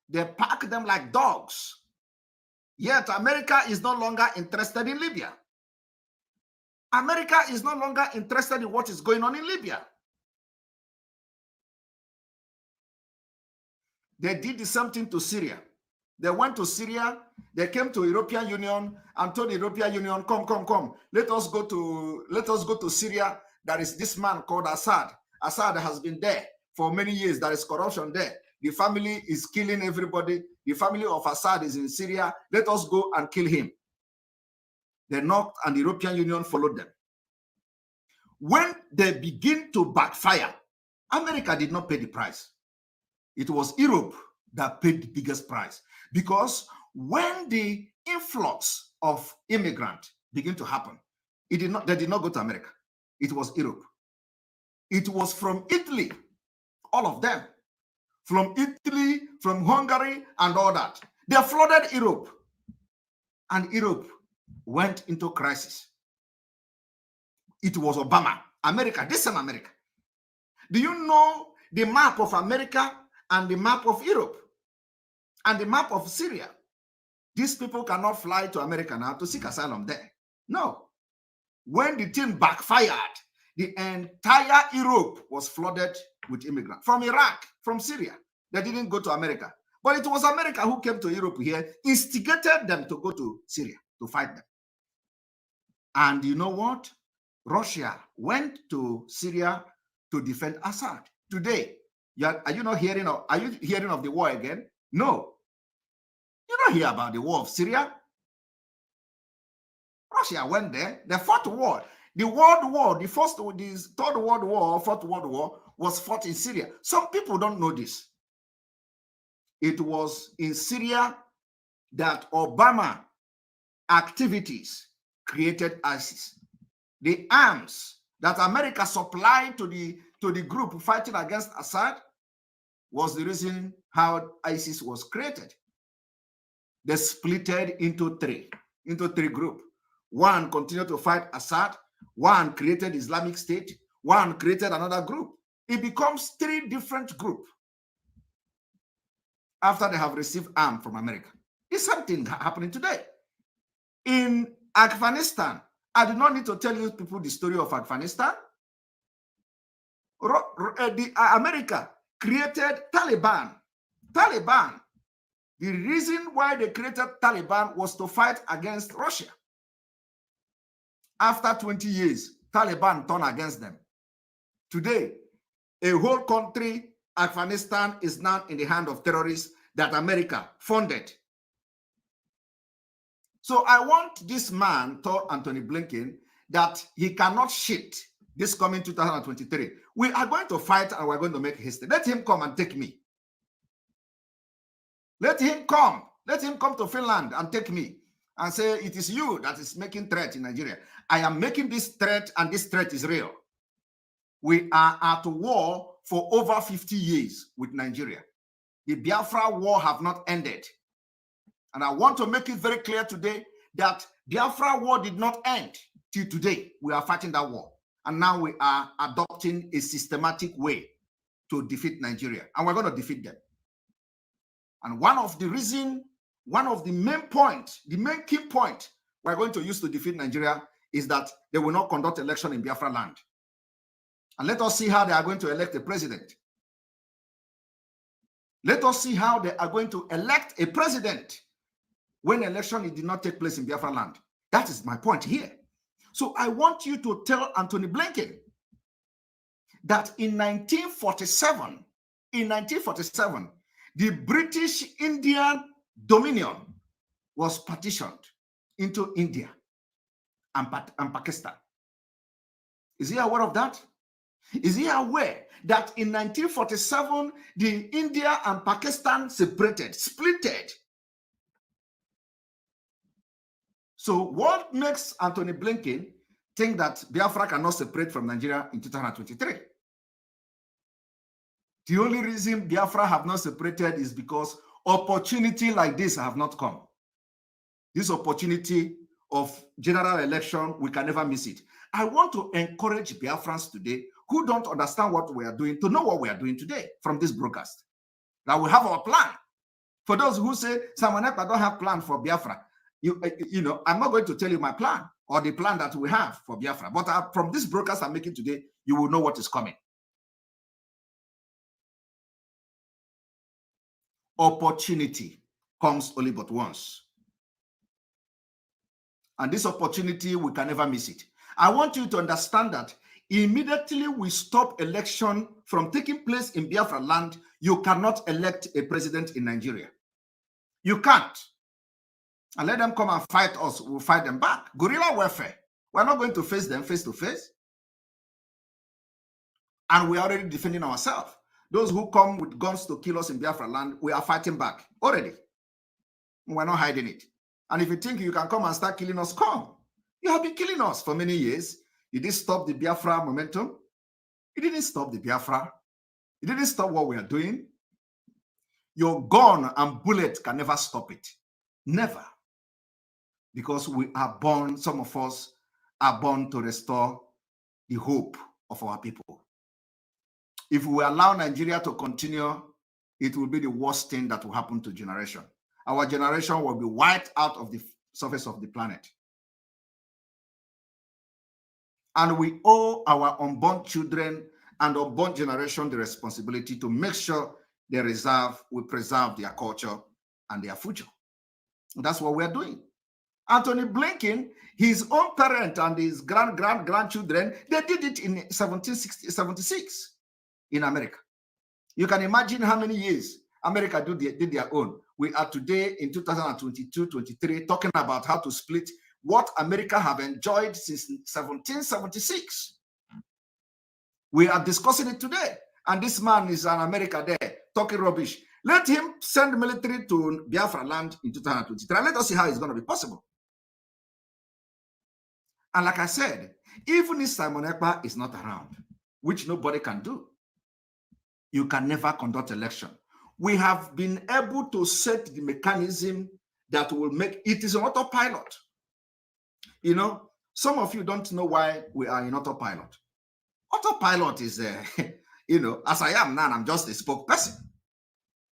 They pack them like dogs. Yet America is no longer interested in Libya. America is no longer interested in what is going on in Libya. They did the same thing to Syria. They went to Syria, they came to European Union and told the European Union, come. Let us go to Syria. There is this man called Assad. Assad has been there for many years. There is corruption there. The family is killing everybody. The family of Assad is in Syria. Let us go and kill him. They knocked and the European Union followed them. When they begin to backfire, America did not pay the price. It was Europe that paid the biggest price, because when the influx of immigrants began to happen, they did not go to America. It was Europe. It was from Italy, all of them. From Italy, from Hungary, and all that. They flooded Europe. And Europe went into crisis. It was Obama, America, this same America. Do you know the map of America and the map of Europe and the map of Syria? These people cannot fly to America now to seek asylum there. No. When the thing backfired, the entire Europe was flooded with immigrants from Iraq, from Syria. They didn't go to America. But it was America who came to Europe here, instigated them to go to Syria to fight them. And you know what? Russia went to Syria to defend Assad. Today, are you not hearing of? Are you hearing of the war again? No. You don't hear about the war of Syria. Russia went there. The fought war. The World War, the Third World War, Fourth World War was fought in Syria. Some people don't know this. It was in Syria that Obama activities created ISIS. The arms that America supplied to the group fighting against Assad was the reason how ISIS was created. They splitted into three groups. One continued to fight Assad, one created Islamic State, one created another group. It becomes three different groups after they have received arms from America. It's something happening today. In Afghanistan, I do not need to tell you people the story of Afghanistan. America created Taliban. The reason why they created Taliban was to fight against Russia. After 20 years, Taliban turned against them. Today, a whole country, Afghanistan, is now in the hand of terrorists that America funded. So I want this man, told Anthony Blinken, that he cannot shit this coming 2023. We are going to fight and we're going to make history. Let him come and take me. Let him come. Let him come to Finland and take me and say, it is you that is making threat in Nigeria. I am making this threat, and this threat is real. We are at war for over 50 years with Nigeria. The Biafra war have not ended. And I want to make it very clear today that Biafra war did not end till today. We are fighting that war. And now we are adopting a systematic way to defeat Nigeria. And we're going to defeat them. And one of the main key point we're going to use to defeat Nigeria is that they will not conduct election in Biafra land. And let us see how they are going to elect a president. Let us see how they are going to elect a president when election did not take place in Biafra land. That is my point here. So I want you to tell Anthony Blinken that in 1947, the British Indian Dominion was partitioned into India and Pakistan. Is he aware of that? Is he aware that in 1947, the India and Pakistan splitted? So what makes Anthony Blinken think that Biafra cannot separate from Nigeria in 2023? The only reason Biafra have not separated is because opportunity like this have not come. This opportunity of general election, we can never miss it. I want to encourage Biafrans today who don't understand what we are doing to know what we are doing today from this broadcast. That we have our plan. For those who say, Simon Ekpa don't have plan for Biafra, you know, I'm not going to tell you my plan or the plan that we have for Biafra. But from this broadcast I'm making today, you will know what is coming. Opportunity comes only but once. And this opportunity, we can never miss it. I want you to understand that immediately we stop election from taking place in Biafra land, you cannot elect a president in Nigeria. You can't. And let them come and fight us, we'll fight them back. Guerrilla warfare. We're not going to face them face to face. And we're already defending ourselves. Those who come with guns to kill us in Biafra land, we are fighting back already. We're not hiding it. And if you think you can come and start killing us, come. You have been killing us for many years. Did it stop the Biafra momentum? It didn't stop the Biafra. It didn't stop what we are doing. Your gun and bullet can never stop it. Never. Because we are born, some of us are born to restore the hope of our people. If we allow Nigeria to continue, it will be the worst thing that will happen to generation. Our generation will be wiped out of the surface of the planet. And we owe our unborn children and unborn generation the responsibility to make sure we preserve their culture and their future. And that's what we're doing. Anthony Blinken, his own parent and his grandchildren, they did it in 1776 in America. You can imagine how many years America did their own. We are today in 2022-23 talking about how to split what America have enjoyed since 1776. We are discussing it today. And this man is in America there talking rubbish. Let him send military to Biafra land in 2023. Let us see how it's going to be possible. And like I said, even if Simon Ekpa is not around, which nobody can do, you can never conduct election. We have been able to set the mechanism that will make it is an autopilot. You know, some of you don't know why we are in autopilot. Autopilot is, you know, as I am now, I'm just a spokesperson.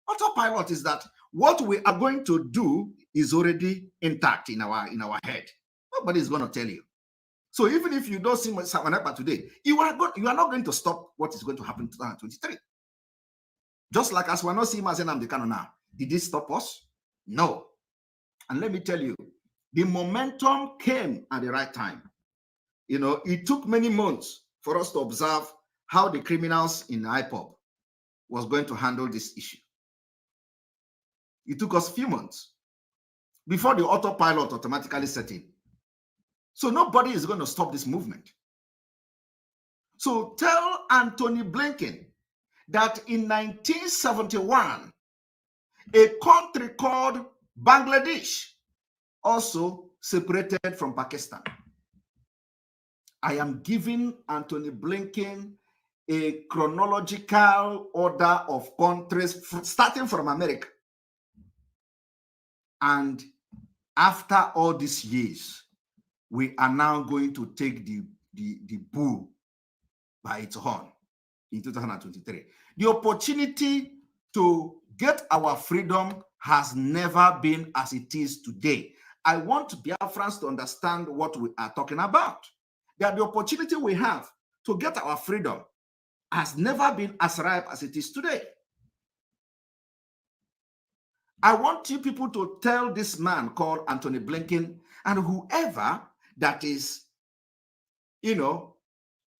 Autopilot is that what we are going to do is already intact in our head. Nobody is going to tell you. So even if you don't see Simon Ekpa today, you are not going to stop what is going to happen in 2023. Just like as we're not seeing Nnamdi Kanu now. Did it stop us? No. And let me tell you, the momentum came at the right time. You know, it took many months for us to observe how the criminals in IPOB was going to handle this issue. It took us a few months before the autopilot automatically set in. So nobody is going to stop this movement. So tell Anthony Blinken that in 1971, a country called Bangladesh also separated from Pakistan. I am giving Anthony Blinken a chronological order of countries starting from America. And after all these years, we are now going to take the bull by its horn in 2023. The opportunity to get our freedom has never been as it is today. I want Biafrans to understand what we are talking about. That the opportunity we have to get our freedom has never been as ripe as it is today. I want you people to tell this man called Anthony Blinken and whoever that is, you know,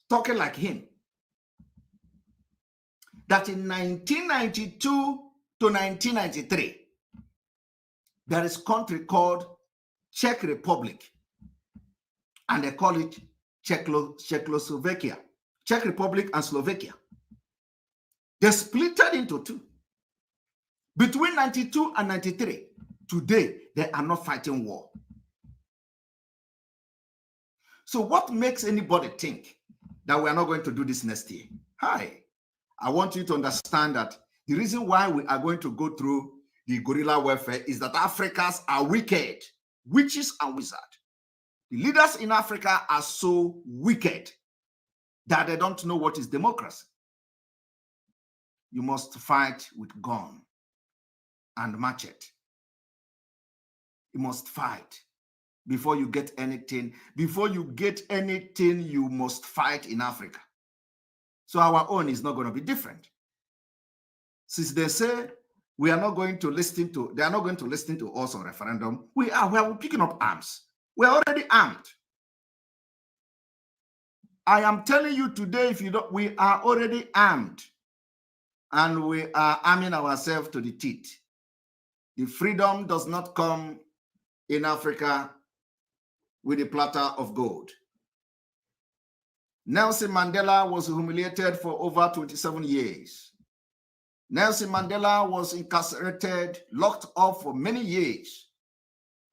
talking like him, that in 1992 to 1993, there is a country called Czech Republic, and they call it Czechoslovakia, Czech Republic and Slovakia. They split into two. Between 92 and 93, today, they are not fighting war. So what makes anybody think that we are not going to do this next year? Hi, I want you to understand that the reason why we are going to go through the guerrilla warfare is that Africans are wicked, witches and wizards. The leaders in Africa are so wicked that they don't know what is democracy. You must fight with gun and machete. You must fight. Before you get anything, you must fight in Africa. So our own is not going to be different. Since they say we are not going to listen to, they are not going to listen to us on referendum, we are picking up arms. We are already armed. I am telling you today, if you don't, we are already armed. And we are arming ourselves to the teeth. The freedom does not come in Africa with a platter of gold. Nelson Mandela was humiliated for over 27 years. Nelson Mandela was incarcerated, locked up for many years.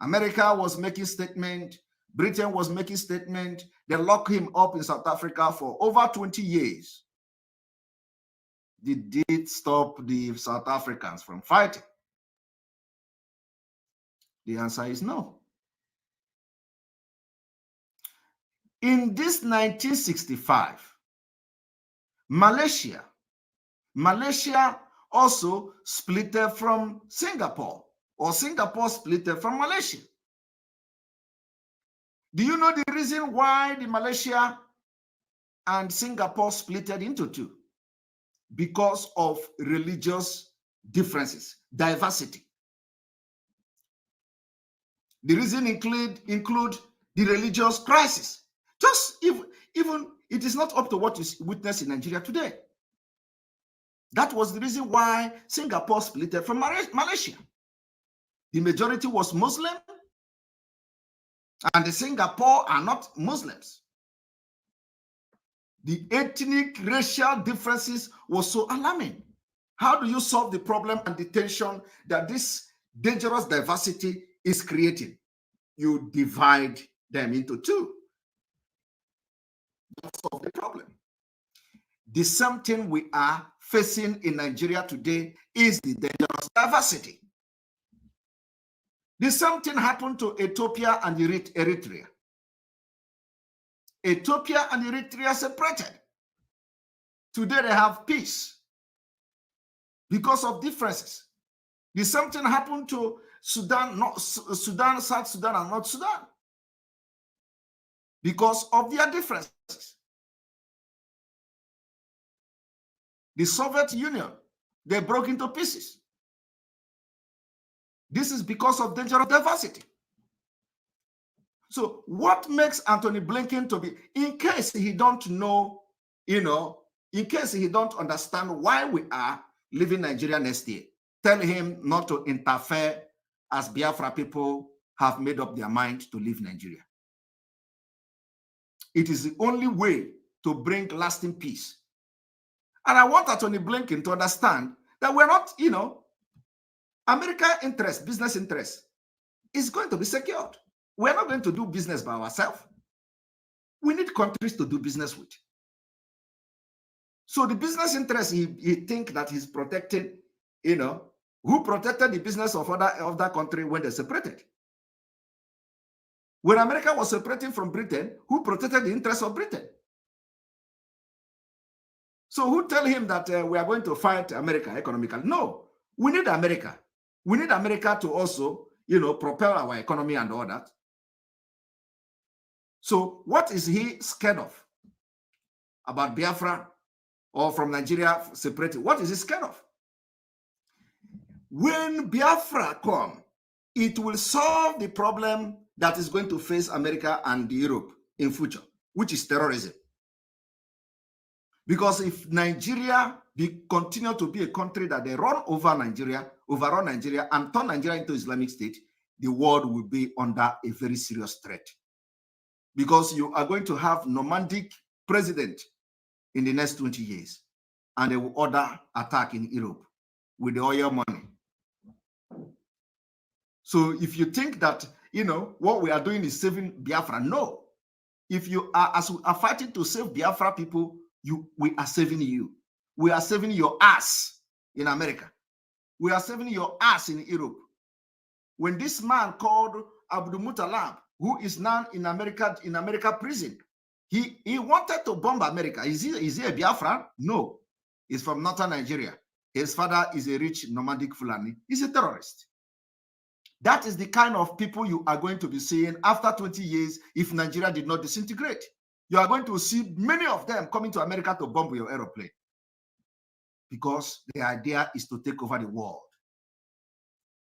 America was making statement, Britain was making statement. They locked him up in South Africa for over 20 years. Did it stop the South Africans from fighting? The answer is no. In this 1965, Malaysia also split from Singapore, or Singapore split from Malaysia. Do you know the reason why the Malaysia and Singapore splitted into two because of religious differences, diversity. The reason include the religious crisis. Just even it is not up to what you witness in Nigeria today. That was the reason why Singapore split from Malaysia. The majority was Muslim, and the Singapore are not Muslims. The ethnic, racial differences was so alarming. How do you solve the problem and the tension that this dangerous diversity is creating? You divide them into two. Don't solve the problem. The same thing we are facing in Nigeria today is the dangerous diversity. The same thing happened to Ethiopia and Eritrea. Ethiopia and Eritrea separated. Today they have peace because of differences. The same thing happened to Sudan, South Sudan, and North Sudan because of their differences. The Soviet Union, they broke into pieces. This is because of dangerous diversity. So what makes Anthony Blinken to be, in case he don't know, in case he don't understand why we are leaving Nigeria next year, tell him not to interfere as Biafra people have made up their mind to leave Nigeria. It is the only way to bring lasting peace. And I want Anthony Blinken to understand that we're not, American interest, business interest is going to be secured. We're not going to do business by ourselves. We need countries to do business with. So the business interest, he think that he's protecting, who protected the business of other country when they separated? When America was separating from Britain, who protected the interests of Britain? So who tell him that we are going to fight America economically? No, we need America. We need America to also, propel our economy and all that. So what is he scared of about Biafra or from Nigeria separated? What is he scared of? When Biafra come, it will solve the problem that is going to face America and Europe in future, which is terrorism. Because if Nigeria continue to be a country that they overrun Nigeria, and turn Nigeria into Islamic State, the world will be under a very serious threat. Because you are going to have nomadic president in the next 20 years, and they will order attack in Europe with the oil money. So if you think that, what we are doing is saving Biafra, no. If you are, as we are fighting to save Biafra people, we are saving you. We are saving your ass in America. We are saving your ass in Europe. When this man called Abdul Muttalib, who is now in America prison, he wanted to bomb America. Is he a Biafran? No. He's from northern Nigeria. His father is a rich nomadic Fulani. He's a terrorist. That is the kind of people you are going to be seeing after 20 years if Nigeria did not disintegrate. You are going to see many of them coming to America to bomb your aeroplane. Because the idea is to take over the world.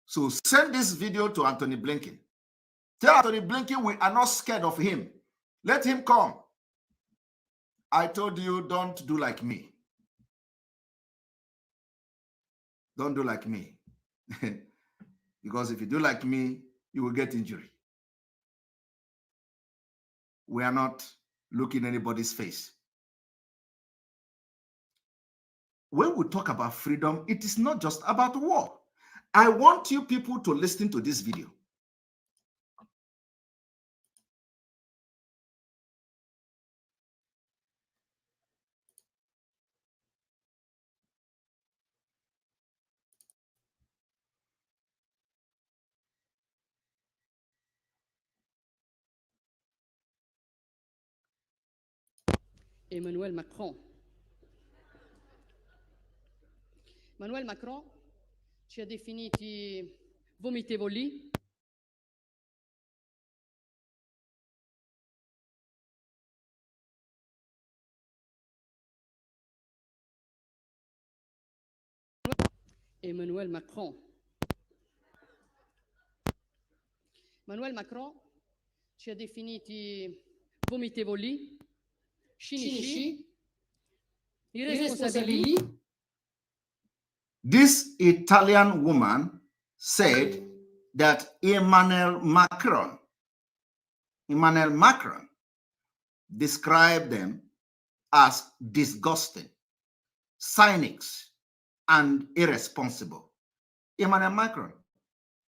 So send this video to Anthony Blinken. Tell Anthony Blinken we are not scared of him. Let him come. I told you, don't do like me. Don't do like me. Because if you do like me, you will get injury. We are not looking anybody's face. When we talk about freedom, it is not just about war. I want you people to listen to this video. Emmanuel Macron. Emmanuel Macron ci ha definiti vomitevoli, Emmanuel Macron. Emmanuel Macron ci ha definiti vomitevoli, cinici, irresponsabili. This Italian woman said that Emmanuel Macron described them as disgusting, cynics, and irresponsible. Emmanuel Macron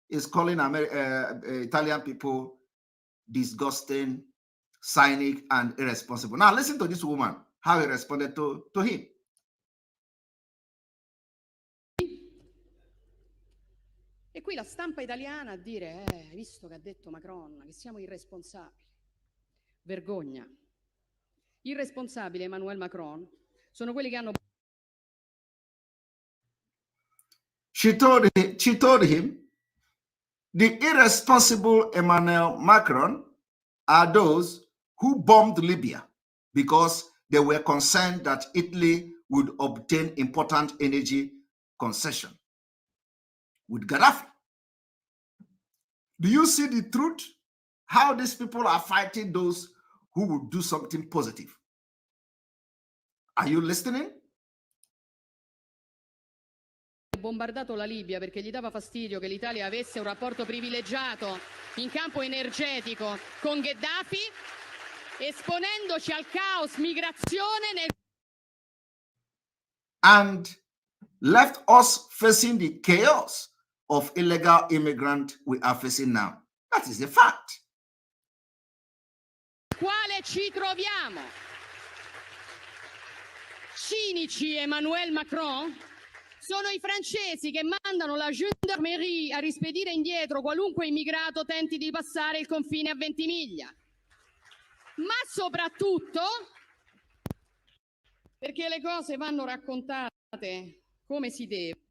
is calling Italian people disgusting, cynic, and irresponsible. Now listen to this woman, how he responded to him. E qui la stampa italiana a dire, hai visto che ha detto Macron, che siamo irresponsabili. Vergogna. Irresponsabile Emmanuel Macron sono quelli che hanno... She told him, the irresponsible Emmanuel Macron are those who bombed Libya because they were concerned that Italy would obtain important energy concession with Gaddafi. Do you see the truth? How these people are fighting those who would do something positive. Are you listening? Bombardato la Libia perché gli dava fastidio che l'Italia avesse un rapporto privilegiato in campo energetico con Gheddafi, esponendoci al caos migrazione nel... And left us facing the chaos of illegal immigrant we are facing now. That is a fact. Quale ci troviamo? Cinici Emmanuel Macron sono i francesi che mandano la gendarmerie a rispedire indietro qualunque immigrato tenti di passare il confine a Ventimiglia. Ma soprattutto perché le cose vanno raccontate come si deve.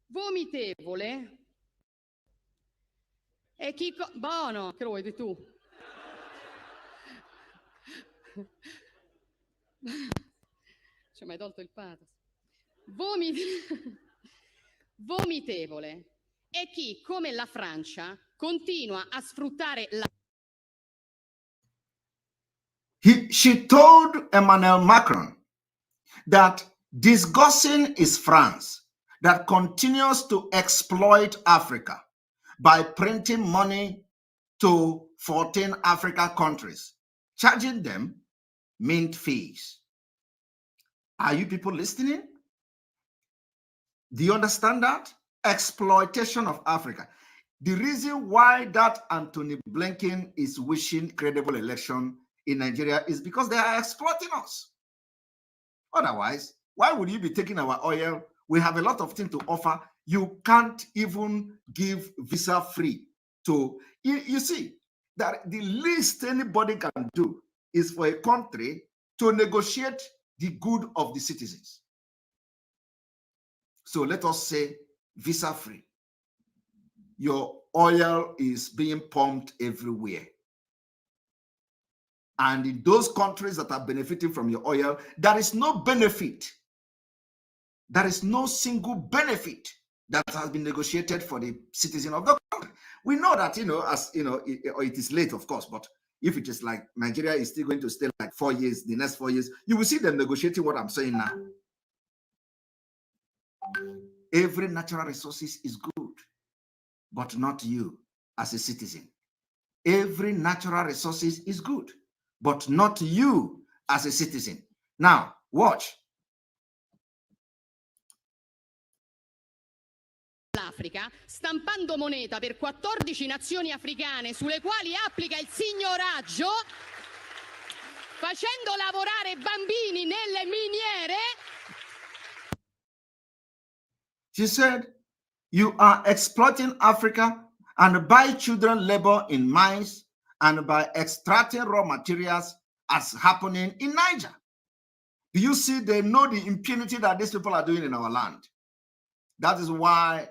Vomitevole è chi... Buono, che lo vuoi tu? Ci hai mai tolto il pathos? Vomitevole è chi, come la Francia, continua a sfruttare la... She told Emmanuel Macron that disgusting is France, that continues to exploit Africa by printing money to 14 African countries, charging them mint fees. Are you people listening? Do you understand that? Exploitation of Africa. The reason why that Anthony Blinken is wishing credible election in Nigeria is because they are exploiting us. Otherwise, why would you be taking our oil? We have a lot of things to offer. You can't even give visa free to... You see, that the least anybody can do is for a country to negotiate the good of the citizens. So let us say visa free. Your oil is being pumped everywhere. And in those countries that are benefiting from your oil, there is no benefit. There is no single benefit that has been negotiated for the citizen of the country. We know that, it is late, of course, but if it is like Nigeria is still going to stay like 4 years, the next 4 years, you will see them negotiating what I'm saying now. Every natural resources is good, but not you as a citizen. Every natural resources is good, but not you as a citizen. Now, watch. L'Africa, stampando moneta per 14 nazioni africane sulle quali applica il signoraggio, facendo lavorare bambini nelle miniere. She said, you are exploiting Africa and by children labor in mines and by extracting raw materials as happening in Niger. Do you see? They know the impunity that these people are doing in our land. That is why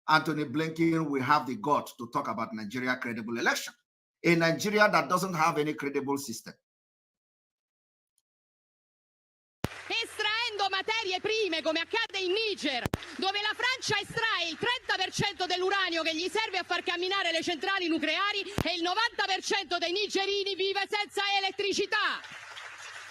Anthony Blinken will have the guts to talk about Nigeria credible election. A Nigeria that doesn't have any credible system. Estraendo materie prime prime, come accade in Niger, dove la Francia estrae il 30% dell'uranio che gli serve a far camminare le centrali nucleari e il 90% dei nigerini vive senza elettricità.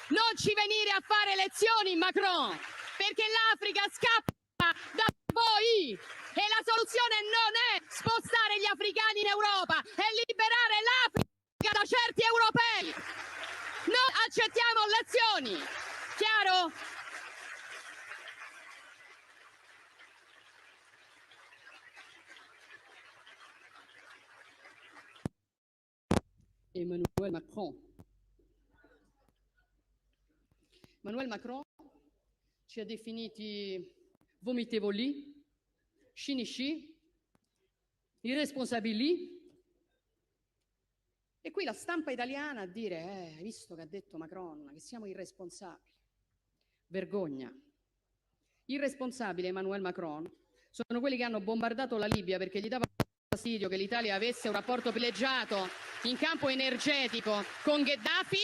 Non ci venire a fare lezioni, Macron, perché l'Africa scappa da voi e la soluzione non è spostare gli africani in Europa, è liberare l'Africa da certi europei. Non accettiamo lezioni, chiaro? Emmanuel Macron. Emmanuel Macron ci ha definiti vomitevoli, cinici, irresponsabili. E qui la stampa italiana a dire, hai visto che ha detto Macron, che siamo irresponsabili. Vergogna. Irresponsabile Emmanuel Macron sono quelli che hanno bombardato la Libia perché gli dava fastidio che l'Italia avesse un rapporto privilegiato in campo energetico con Gheddafi,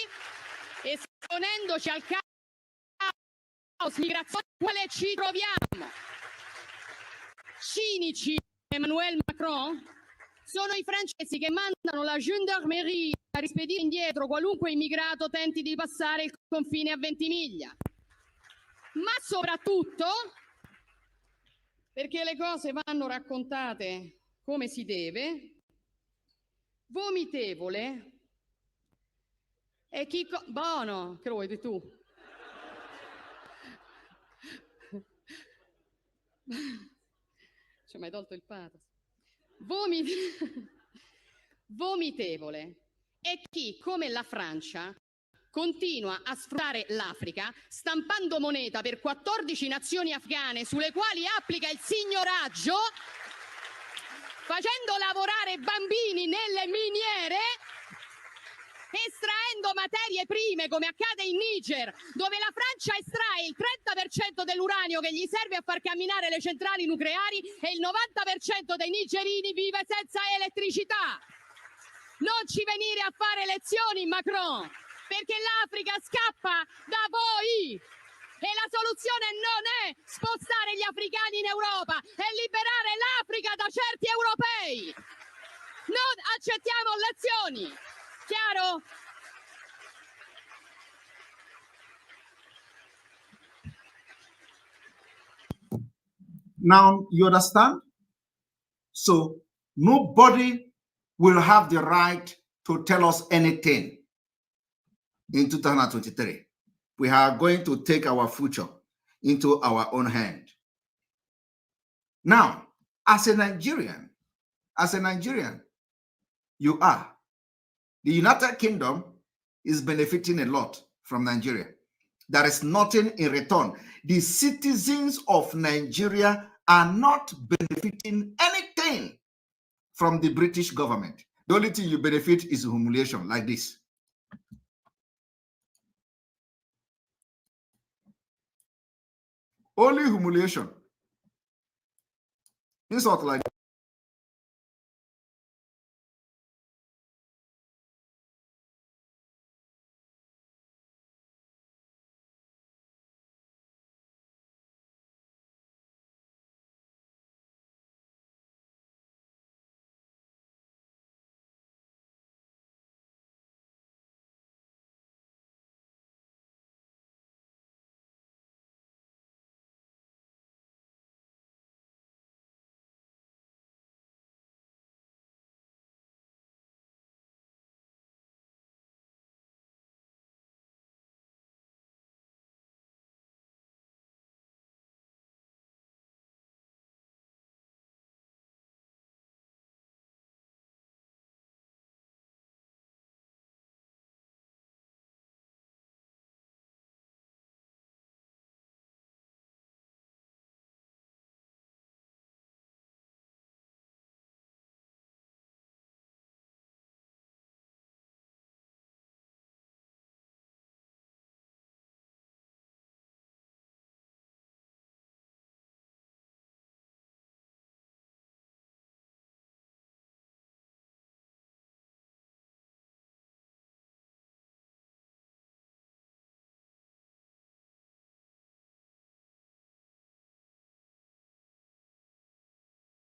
esponendoci al caos migratorio quale ci troviamo. Cinici Emmanuel Macron sono i francesi che mandano la gendarmerie a rispedire indietro qualunque immigrato tenti di passare il confine a Ventimiglia. Ma soprattutto perché le cose vanno raccontate come si deve, vomitevole è chi... Buono, che lo vuoi tu? Ci hai mai tolto il pathos? Vomitevole è chi, come la Francia, continua a sfruttare l'Africa stampando moneta per 14 nazioni afghane sulle quali applica il signoraggio, facendo lavorare bambini nelle miniere, estraendo materie prime come accade in Niger, dove la Francia estrae il 30% dell'uranio che gli serve a far camminare le centrali nucleari e il 90% dei nigerini vive senza elettricità. Non ci venire a fare lezioni, Macron, perché l'Africa scappa da voi e la soluzione non è spostare gli africani in Europa, è liberare l'Africa da certi europei. Non accettiamo lezioni. Chiaro? Now, you understand? So, nobody will have the right to tell us anything in 2023. We are going to take our future into our own hand. Now, as a Nigerian, you are. The United Kingdom is benefiting a lot from Nigeria. There is nothing in return. The citizens of Nigeria are not benefiting anything from the British government. The only thing you benefit is humiliation like this. Only humiliation. Insult like